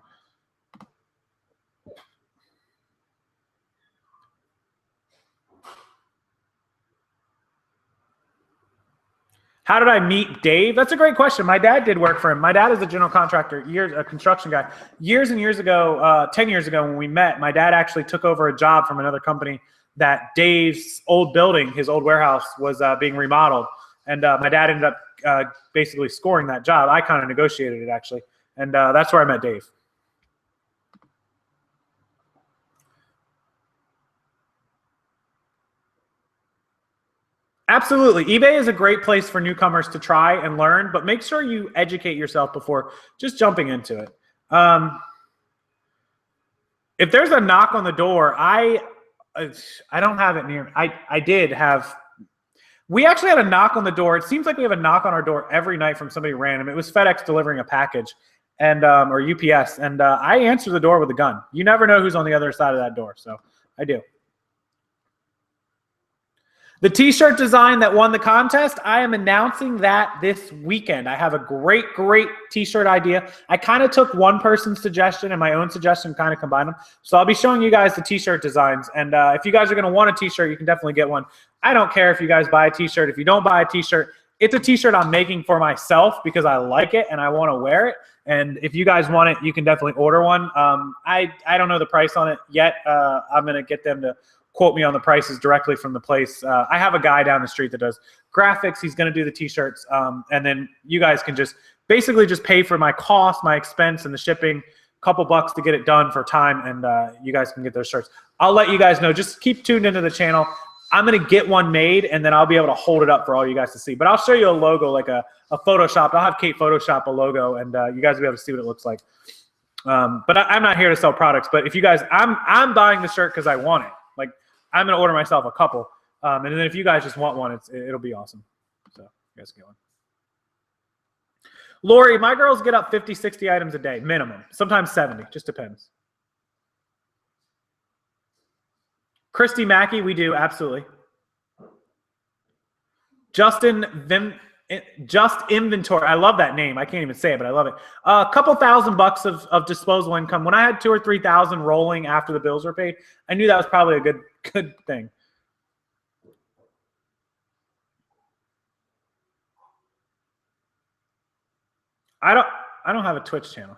How did I meet Dave? That's a great question. My dad did work for him. My dad is a general contractor, a construction guy. Years and years ago, 10 years ago when we met, my dad actually took over a job from another company that Dave's old building, his old warehouse, was being remodeled. And my dad ended up basically scoring that job. I kind of negotiated it, actually. And that's where I met Dave. Absolutely. eBay is a great place for newcomers to try and learn, but make sure you educate yourself before just jumping into it. If there's a knock on the door, I don't have it near. I did have. We actually had a knock on the door. It seems like we have a knock on our door every night from somebody random. It was FedEx delivering a package, and or UPS, and I answer the door with a gun. You never know who's on the other side of that door, so I do. The t-shirt design that won the contest, I am announcing that this weekend. I have a great t-shirt idea. I kind of took one person's suggestion and my own suggestion, kind of combined them. So I'll be showing you guys the t-shirt designs. And if you guys are going to want a t-shirt, you can definitely get one. I don't care if you guys buy a t-shirt. If you don't buy a t-shirt, it's a t-shirt I'm making for myself because I like it and I want to wear it. And if you guys want it, you can definitely order one. I don't know the price on it yet. I'm going to get them to quote me on the prices directly from the place. I have a guy down the street that does graphics. He's going to do the t-shirts. And then you guys can just basically just pay for my cost, my expense, and the shipping, a couple bucks to get it done for time. And you guys can get those shirts. I'll let you guys know. Just keep tuned into the channel. I'm going to get one made, and then I'll be able to hold it up for all you guys to see. But I'll show you a logo, like a Photoshop. I'll have Kate Photoshop a logo, and you guys will be able to see what it looks like. But I'm not here to sell products. But if you guys, I'm buying the shirt because I want it. Like, I'm going to order myself a couple. And then if you guys just want one, it'll be awesome. So you guys get one. Lori, my girls get up 50, 60 items a day, minimum. Sometimes 70. Just depends. Christy Mackey, we do, absolutely. Just Inventory. I love that name. I can't even say it, but I love it. A couple $1,000 of disposable income. When I had 2,000 or 3,000 rolling after the bills were paid, I knew that was probably a good thing. I don't have a Twitch channel.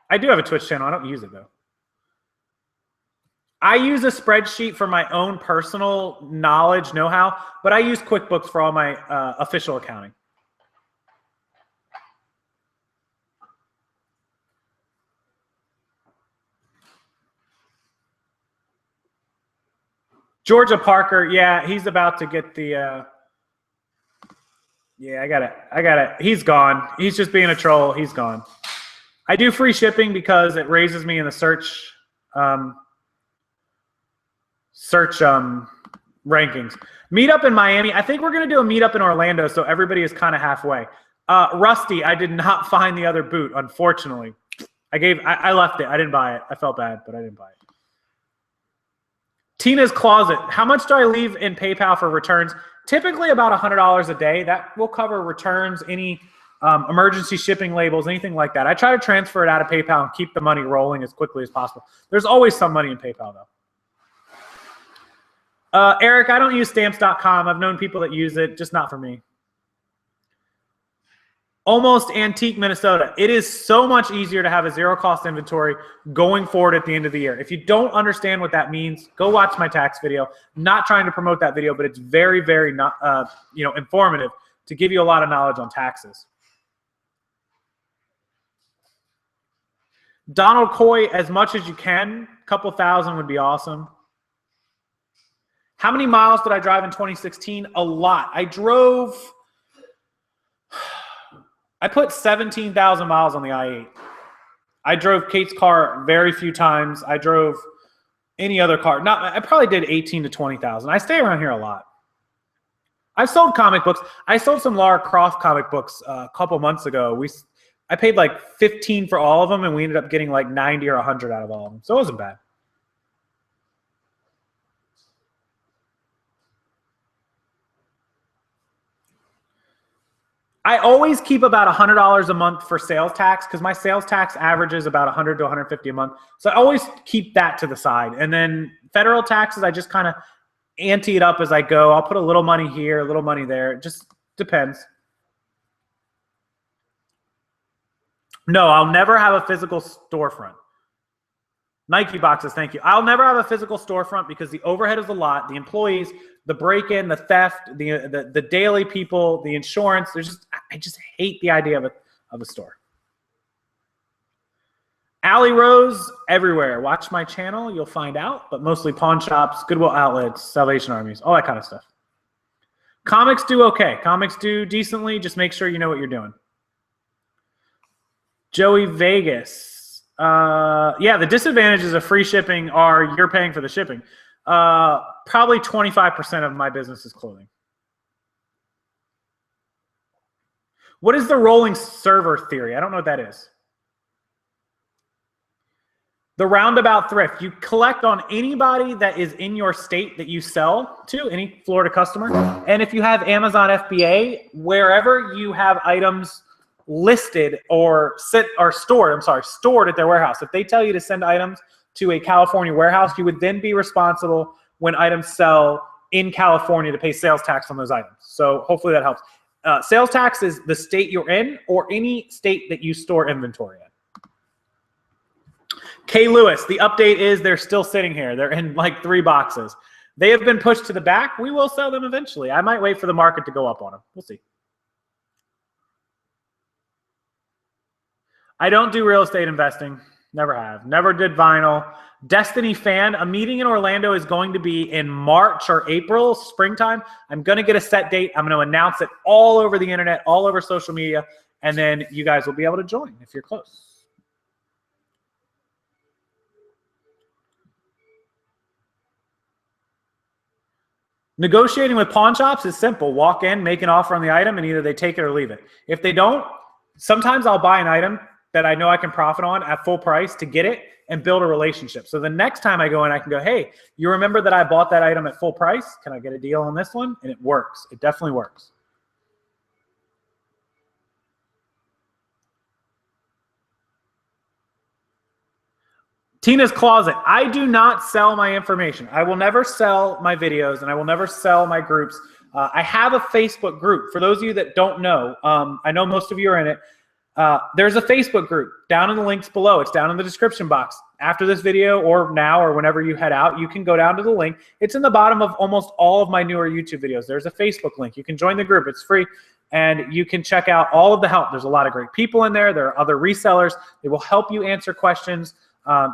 I do have a Twitch channel. I don't use it though. I use a spreadsheet for my own personal knowledge, know-how, but I use QuickBooks for all my official accounting. Georgia Parker, yeah, he's about to get the. Yeah, I got it. He's gone. He's just being a troll. He's gone. I do free shipping because it raises me in the search rankings. Meetup in Miami. I think we're gonna do a meetup in Orlando, so everybody is kind of halfway. Rusty, I did not find the other boot, unfortunately. I left it. I didn't buy it. I felt bad, but I didn't buy it. Tina's Closet. How much do I leave in PayPal for returns? Typically about $100 a day. That will cover returns, any emergency shipping labels, anything like that. I try to transfer it out of PayPal and keep the money rolling as quickly as possible. There's always some money in PayPal, though. Eric, I don't use stamps.com. I've known people that use it, just not for me. Almost Antique, Minnesota. It is so much easier to have a zero-cost inventory going forward at the end of the year. If you don't understand what that means, go watch my tax video. Not trying to promote that video, but it's very, very not, informative to give you a lot of knowledge on taxes. Donald Coy, as much as you can, a couple thousand would be awesome. How many miles did I drive in 2016? A lot. I put 17,000 miles on the I-8. I drove Kate's car very few times. I drove any other car. I probably did 18 to 20,000. I stay around here a lot. I've sold comic books. I sold some Lara Croft comic books a couple months ago. I paid like 15 for all of them, and we ended up getting like 90 or 100 out of all of them. So it wasn't bad. I always keep about $100 a month for sales tax because my sales tax averages about $100 to $150 a month. So I always keep that to the side. And then federal taxes, I just kind of ante it up as I go. I'll put a little money here, a little money there. It just depends. No, I'll never have a physical storefront. Nike boxes, thank you. I'll never have a physical storefront because the overhead is a lot. The employees, the break-in, the theft, the daily people, the insurance. I just hate the idea of a store. Alley Rose, everywhere. Watch my channel, you'll find out. But mostly pawn shops, Goodwill outlets, Salvation Armies, all that kind of stuff. Comics do okay. Comics do decently. Just make sure you know what you're doing. Joey Vegas. Yeah, the disadvantages of free shipping are you're paying for the shipping. Probably 25% of my business is clothing. What is the rolling server theory? I don't know what that is. The roundabout thrift. You collect on anybody that is in your state that you sell to, any Florida customer. And if you have Amazon FBA, wherever you have items listed or stored at their warehouse. If they tell you to send items to a California warehouse, you would then be responsible when items sell in California to pay sales tax on those items. So hopefully that helps. Sales tax is the state you're in or any state that you store inventory in. Kay Lewis, the update is they're still sitting here. They're in like 3 boxes. They have been pushed to the back. We will sell them eventually. I might wait for the market to go up on them. We'll see. I don't do real estate investing. Never have. Never did vinyl. Destiny fan, a meeting in Orlando is going to be in March or April, springtime. I'm going to get a set date. I'm going to announce it all over the internet, all over social media, and then you guys will be able to join if you're close. Negotiating with pawn shops is simple. Walk in, make an offer on the item, and either they take it or leave it. If they don't, sometimes I'll buy an item that I know I can profit on at full price to get it and build a relationship. So the next time I go in, I can go, hey, you remember that I bought that item at full price? Can I get a deal on this one? And it works. It definitely works. Tina's Closet. I do not sell my information. I will never sell my videos and I will never sell my groups. I have a Facebook group. For those of you that don't know, I know most of you are in it. There's a Facebook group down in the links below. It's down in the description box. After this video or now or whenever you head out, you can go down to the link. It's in the bottom of almost all of my newer YouTube videos. There's a Facebook link. You can join the group. It's free. And you can check out all of the help. There's a lot of great people in there. There are other resellers. They will help you answer questions.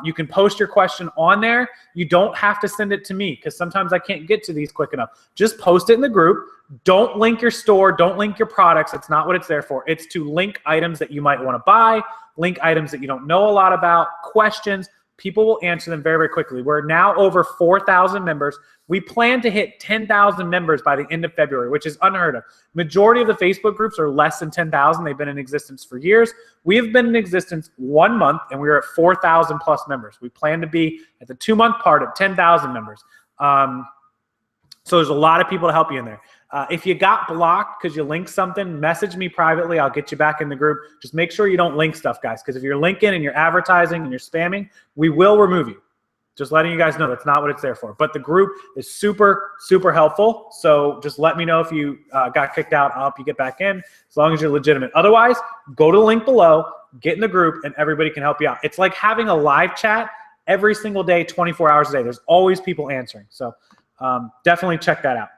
You can post your question on there. You don't have to send it to me because sometimes I can't get to these quick enough. Just post it in the group. Don't link your store. Don't link your products. It's not what it's there for. It's to link items that you might want to buy, link items that you don't know a lot about, questions. People will answer them very, very quickly. We're now over 4,000 members. We plan to hit 10,000 members by the end of February, which is unheard of. Majority of the Facebook groups are less than 10,000. They've been in existence for years. We have been in existence 1 month, and we're at 4,000 plus members. We plan to be at the 2-month part of 10,000 members. So there's a lot of people to help you in there. If you got blocked because you linked something, message me privately. I'll get you back in the group. Just make sure you don't link stuff, guys, because if you're linking and you're advertising and you're spamming, we will remove you. Just letting you guys know that's not what it's there for. But the group is super, super helpful. So just let me know if you got kicked out. I'll help you get back in as long as you're legitimate. Otherwise, go to the link below, get in the group, and everybody can help you out. It's like having a live chat every single day, 24 hours a day. There's always people answering. So definitely check that out.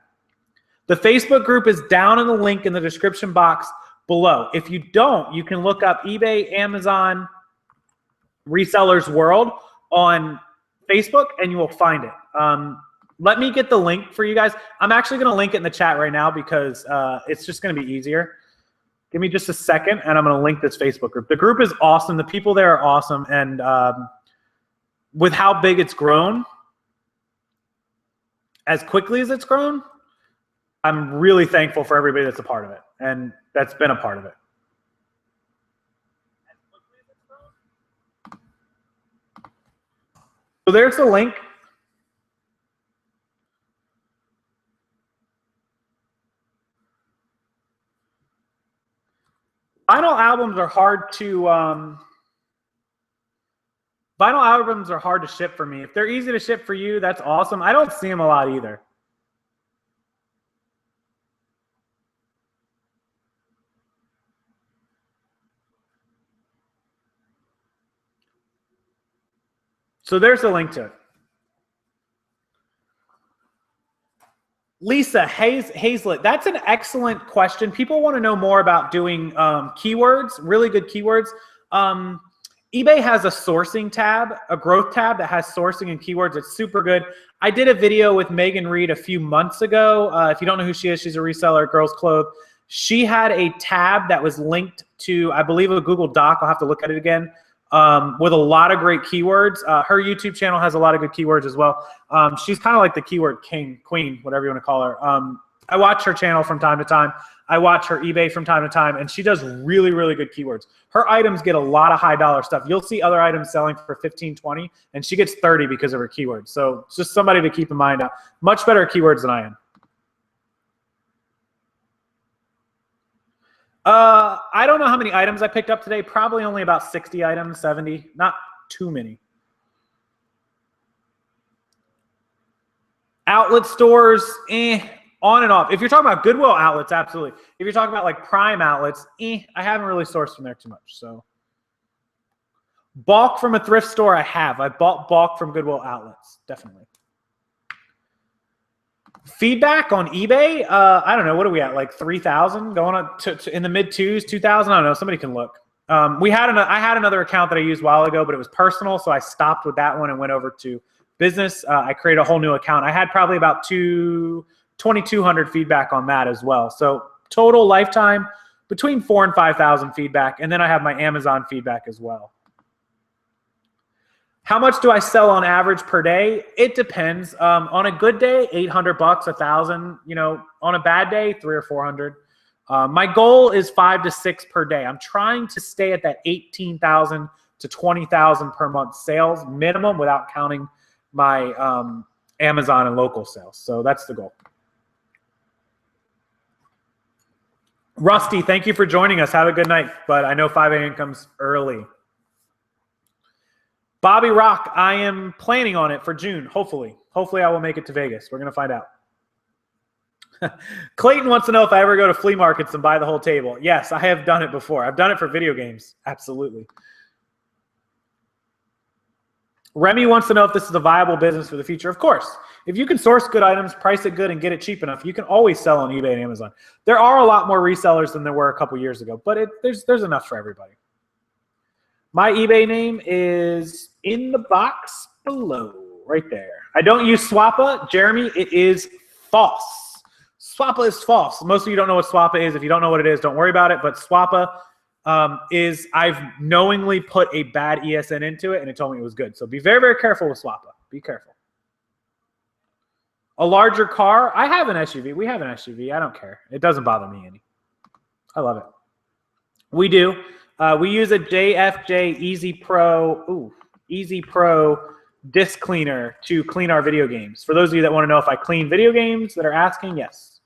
The Facebook group is down in the link in the description box below. If you don't, you can look up eBay, Amazon, Resellers World on Facebook, and you will find it. Let me get the link for you guys. I'm actually going to link it in the chat right now because it's just going to be easier. Give me just a second, and I'm going to link this Facebook group. The group is awesome. The people there are awesome, and with how big it's grown, as quickly as it's grown, I'm really thankful for everybody that's a part of it and that's been a part of it. So there's the link. Vinyl albums are hard to ship for me. If they're easy to ship for you, that's awesome. I don't see them a lot either. So there's the link to it. Lisa Hazlett, that's an excellent question. People want to know more about doing keywords, really good keywords. eBay has a sourcing tab, a growth tab that has sourcing and keywords. It's super good. I did a video with Megan Reed a few months ago. If you don't know who she is, she's a reseller, Girls Clothes. She had a tab that was linked to, I believe, a Google Doc. I'll have to look at it again. With a lot of great keywords. Her YouTube channel has a lot of good keywords as well. She's kind of like the keyword queen, whatever you want to call her. I watch her channel from time to time. I watch her eBay from time to time, and she does really, really good keywords. Her items get a lot of high dollar stuff. You'll see other items selling for 15, 20, and she gets 30 because of her keywords. So it's just somebody to keep in mind. Much better keywords than I am. I don't know how many items I picked up today. Probably only about 60 items, 70. Not too many. Outlet stores, on and off. If you're talking about Goodwill outlets, absolutely. If you're talking about like Prime outlets, I haven't really sourced from there too much. So bulk from a thrift store, I have. I bought bulk from Goodwill outlets, definitely. Feedback on eBay, I don't know. What are we at? Like 3,000 going on to in the mid 2s, 2,000. I don't know. Somebody can look. I had another account that I used a while ago, but it was personal, so I stopped with that one and went over to business. I created a whole new account. I had probably about 2,200 feedback on that as well. So total lifetime between 4,000 and 5,000 feedback, and then I have my Amazon feedback as well. How much do I sell on average per day? It depends. On a good day, $800, $1,000. You know, on a bad day, 300 or 400. My goal is 5 to 6 per day. I'm trying to stay at that 18,000 to 20,000 per month sales minimum without counting my Amazon and local sales. So that's the goal. Rusty, thank you for joining us. Have a good night. But I know 5 a.m. comes early. Bobby Rock, I am planning on it for June, hopefully. Hopefully I will make it to Vegas. We're going to find out. Clayton wants to know if I ever go to flea markets and buy the whole table. Yes, I have done it before. I've done it for video games. Absolutely. Remy wants to know if this is a viable business for the future. Of course. If you can source good items, price it good, and get it cheap enough, you can always sell on eBay and Amazon. There are a lot more resellers than there were a couple years ago, but there's enough for everybody. My eBay name is in the box below, right there. I don't use Swappa. Jeremy, it is false. Swappa is false. Most of you don't know what Swappa is. If you don't know what it is, don't worry about it. But Swappa is, I've knowingly put a bad ESN into it, and it told me it was good. So be very, very careful with Swappa. Be careful. A larger car. I have an SUV. We have an SUV. I don't care. It doesn't bother me any. I love it. We do. We use a JFJ Easy Pro disc cleaner to clean our video games. For those of you that want to know if I clean video games that are asking, yes.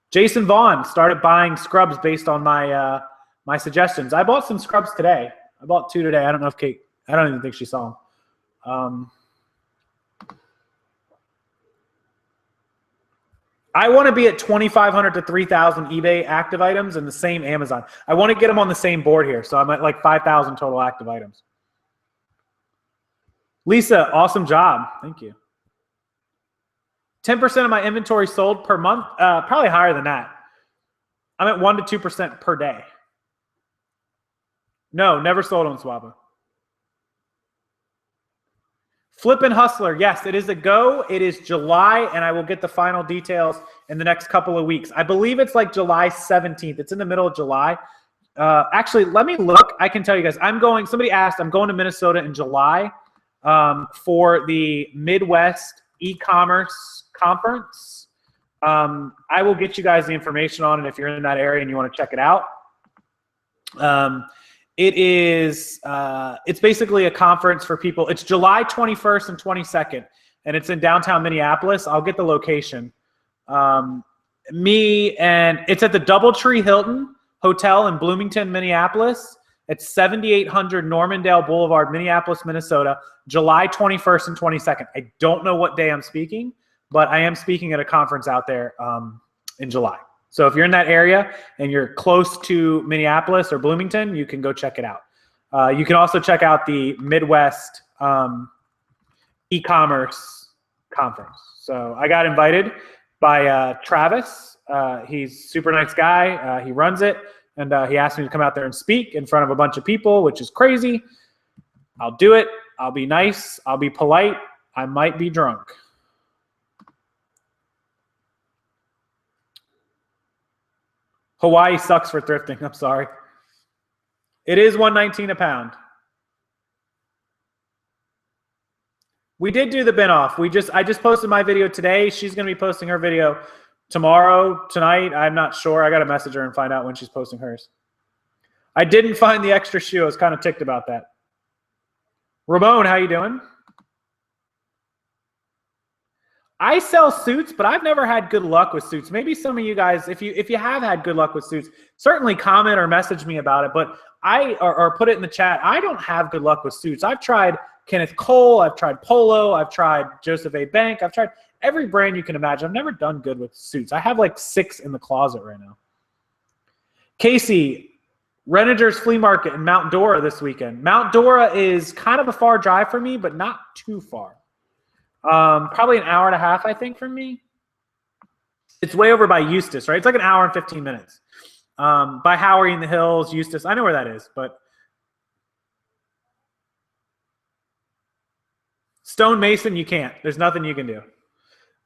Jason Vaughn started buying scrubs based on my my suggestions. I bought some scrubs today. I bought 2 today. I don't know if Kate, I don't even think she saw them. I want to be at 2,500 to 3,000 eBay active items and the same Amazon. I want to get them on the same board here. So I'm at like 5,000 total active items. Lisa, awesome job. Thank you. 10% of my inventory sold per month. Probably higher than that. I'm at 1 to 2% per day. No, never sold on Swappa. Flippin' Hustler, yes, it is a go. It is July, and I will get the final details in the next couple of weeks. I believe it's like July 17th. It's in the middle of July. Actually, let me look. I can tell you guys. Somebody asked, I'm going to Minnesota in July for the Midwest e-commerce conference. I will get you guys the information on it if you're in that area and you want to check it out. It's basically a conference for people. It's July 21st and 22nd, and it's in downtown Minneapolis. I'll get the location. It's at the Doubletree Hilton Hotel in Bloomington, Minneapolis. It's 7800 Normandale Boulevard, Minneapolis, Minnesota, July 21st and 22nd. I don't know what day I'm speaking, but I am speaking at a conference out there in July. So if you're in that area and you're close to Minneapolis or Bloomington, you can go check it out. You can also check out the Midwest e-commerce conference. So I got invited by Travis. He's a super nice guy. He runs it. And he asked me to come out there and speak in front of a bunch of people, which is crazy. I'll do it. I'll be nice. I'll be polite. I might be drunk. Hawaii sucks for thrifting. I'm sorry. It is $119 a pound. We did do the bin off. I just posted my video today. She's going to be posting her video tomorrow, tonight. I'm not sure. I got to message her and find out when she's posting hers. I didn't find the extra shoe. I was kind of ticked about that. Ramon, how you doing? I sell suits, but I've never had good luck with suits. Maybe some of you guys, if you have had good luck with suits, certainly comment or message me about it. But or put it in the chat. I don't have good luck with suits. I've tried Kenneth Cole. I've tried Polo. I've tried Joseph A. Bank. I've tried every brand you can imagine. I've never done good with suits. I have like 6 in the closet right now. Casey, Renninger's Flea Market in Mount Dora this weekend. Mount Dora is kind of a far drive for me, but not too far. Probably an hour and a half, I think, from me. It's way over by Eustis, right? It's like an hour and 15 minutes. By Howery in the Hills, Eustis. I know where that is, but Stone Mason, you can't. There's nothing you can do.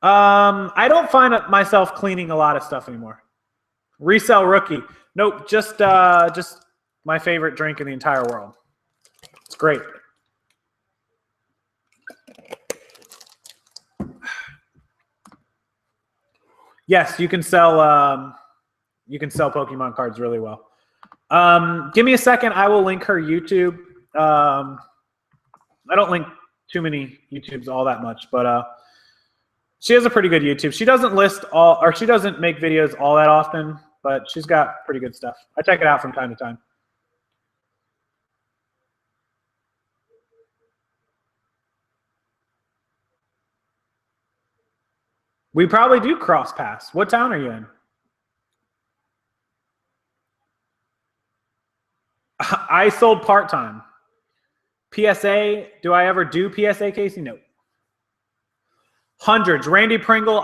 I don't find myself cleaning a lot of stuff anymore. Resell Rookie. Nope, just my favorite drink in the entire world. It's great. Yes, you can sell Pokemon cards really well. Give me a second. I will link her YouTube. I don't link too many YouTubes all that much, but she has a pretty good YouTube. She doesn't she doesn't make videos all that often, but she's got pretty good stuff. I check it out from time to time. We probably do cross pass. What town are you in? I sold part-time. PSA, do I ever do PSA, Casey? No. Hundreds. Randy Pringle,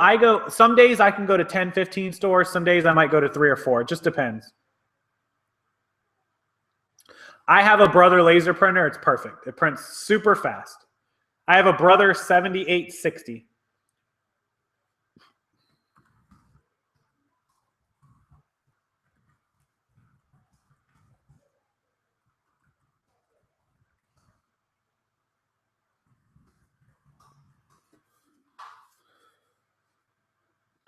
some days I can go to 10, 15 stores. Some days I might go to 3 or 4. It just depends. I have a Brother laser printer. It's perfect. It prints super fast. I have a Brother 7860.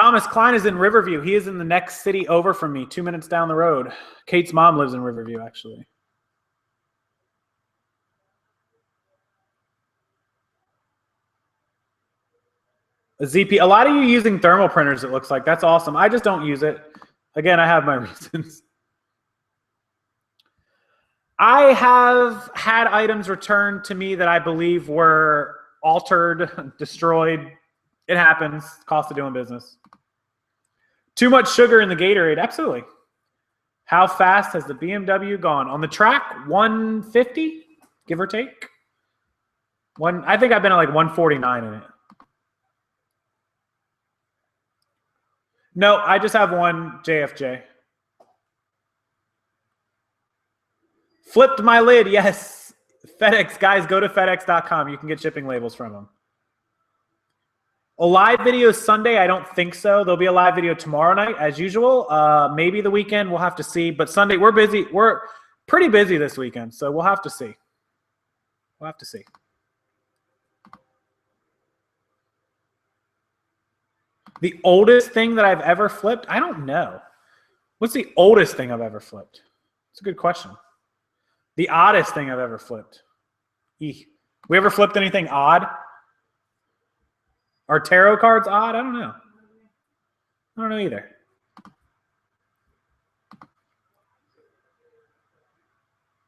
Thomas Klein is in Riverview. He is in the next city over from me, 2 minutes down the road. Kate's mom lives in Riverview, actually. A ZP. A lot of you using thermal printers, it looks like. That's awesome. I just don't use it. Again, I have my reasons. I have had items returned to me that I believe were altered, destroyed. It happens. Cost of doing business. Too much sugar in the Gatorade. Absolutely. How fast has the BMW gone? On the track, 150, give or take. I think I've been at like 149 in it. No, I just have one JFJ. Flipped my lid, yes. FedEx, guys, go to FedEx.com. You can get shipping labels from them. A live video Sunday? I don't think so. There'll be a live video tomorrow night, as usual. Maybe the weekend, we'll have to see. But Sunday, we're busy. We're pretty busy this weekend, so we'll have to see. We'll have to see. The oldest thing that I've ever flipped? I don't know. What's the oldest thing I've ever flipped? It's a good question. The oddest thing I've ever flipped. We ever flipped anything odd? Are tarot cards odd? I don't know. I don't know either.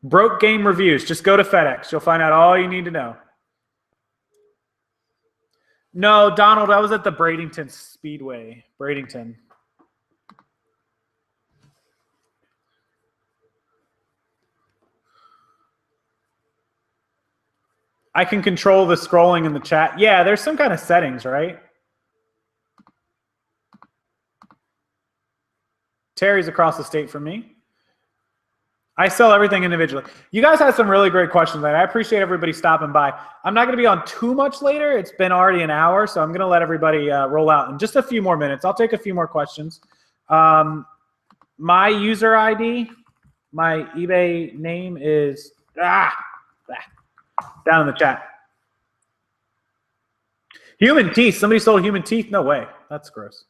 Broke game reviews. Just go to FedEx. You'll find out all you need to know. No, Donald, I was at the Bradenton Speedway. Bradenton. I can control the scrolling in the chat. Yeah, there's some kind of settings, right? Terry's across the state from me. I sell everything individually. You guys had some really great questions. I appreciate everybody stopping by. I'm not going to be on too much later. It's been already an hour, so I'm going to let everybody roll out in just a few more minutes. I'll take a few more questions. My user ID, my eBay name is down in the chat. Human teeth. Somebody sold human teeth? No way. That's gross.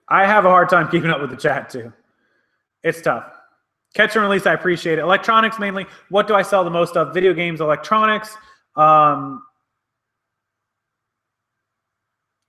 I have a hard time keeping up with the chat too. It's tough. Catch and release, I appreciate it. Electronics mainly. What do I sell the most of? Video games, electronics.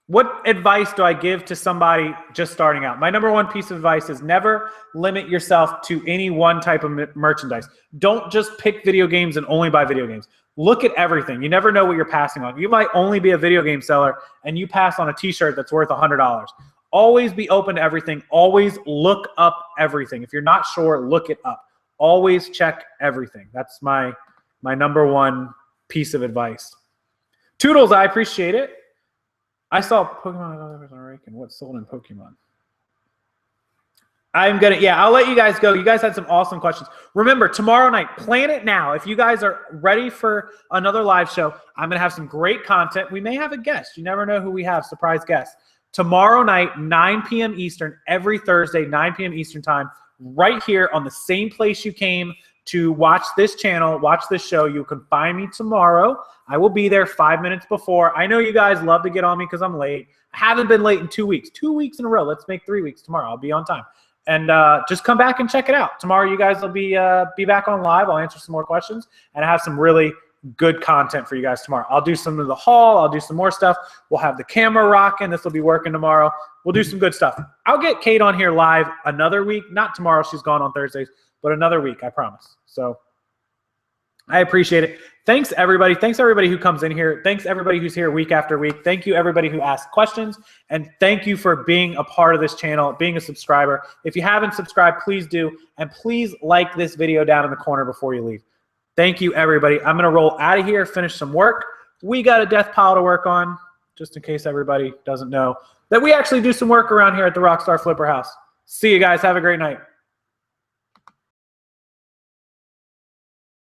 What advice do I give to somebody just starting out? My number one piece of advice is never limit yourself to any one type of merchandise. Don't just pick video games and only buy video games. Look at everything. You never know what you're passing on. You might only be a video game seller and you pass on a t-shirt that's worth $100. Always be open to everything. Always look up everything. If you're not sure, look it up. Always check everything. That's my number one piece of advice. Toodles, I appreciate it. I saw Pokemon. What's sold in Pokemon? I'll let you guys go. You guys had some awesome questions. Remember, tomorrow night, plan it now. If you guys are ready for another live show, I'm going to have some great content. We may have a guest. You never know who we have, surprise guests. Tomorrow night, 9 p.m. Eastern, every Thursday, 9 p.m. Eastern time, right here on the same place you came to watch this channel, watch this show. You can find me tomorrow. I will be there 5 minutes before. I know you guys love to get on me because I'm late. I haven't been late in 2 weeks. 2 weeks in a row. Let's make 3 weeks tomorrow. I'll be on time. And just come back and check it out. Tomorrow you guys will be back on live. I'll answer some more questions. And I have some really good content for you guys tomorrow. I'll do some of the haul. I'll do some more stuff. We'll have the camera rocking. This will be working tomorrow. We'll do some good stuff. I'll get Kate on here live another week. Not tomorrow. She's gone on Thursdays, but another week, I promise. So I appreciate it. Thanks, everybody. Thanks, everybody who comes in here. Thanks, everybody who's here week after week. Thank you, everybody who asks questions. And thank you for being a part of this channel, being a subscriber. If you haven't subscribed, please do. And please like this video down in the corner before you leave. Thank you, everybody. I'm going to roll out of here, finish some work. We got a death pile to work on, just in case everybody doesn't know that we actually do some work around here at the Rockstar Flipper house. See you guys. Have a great night.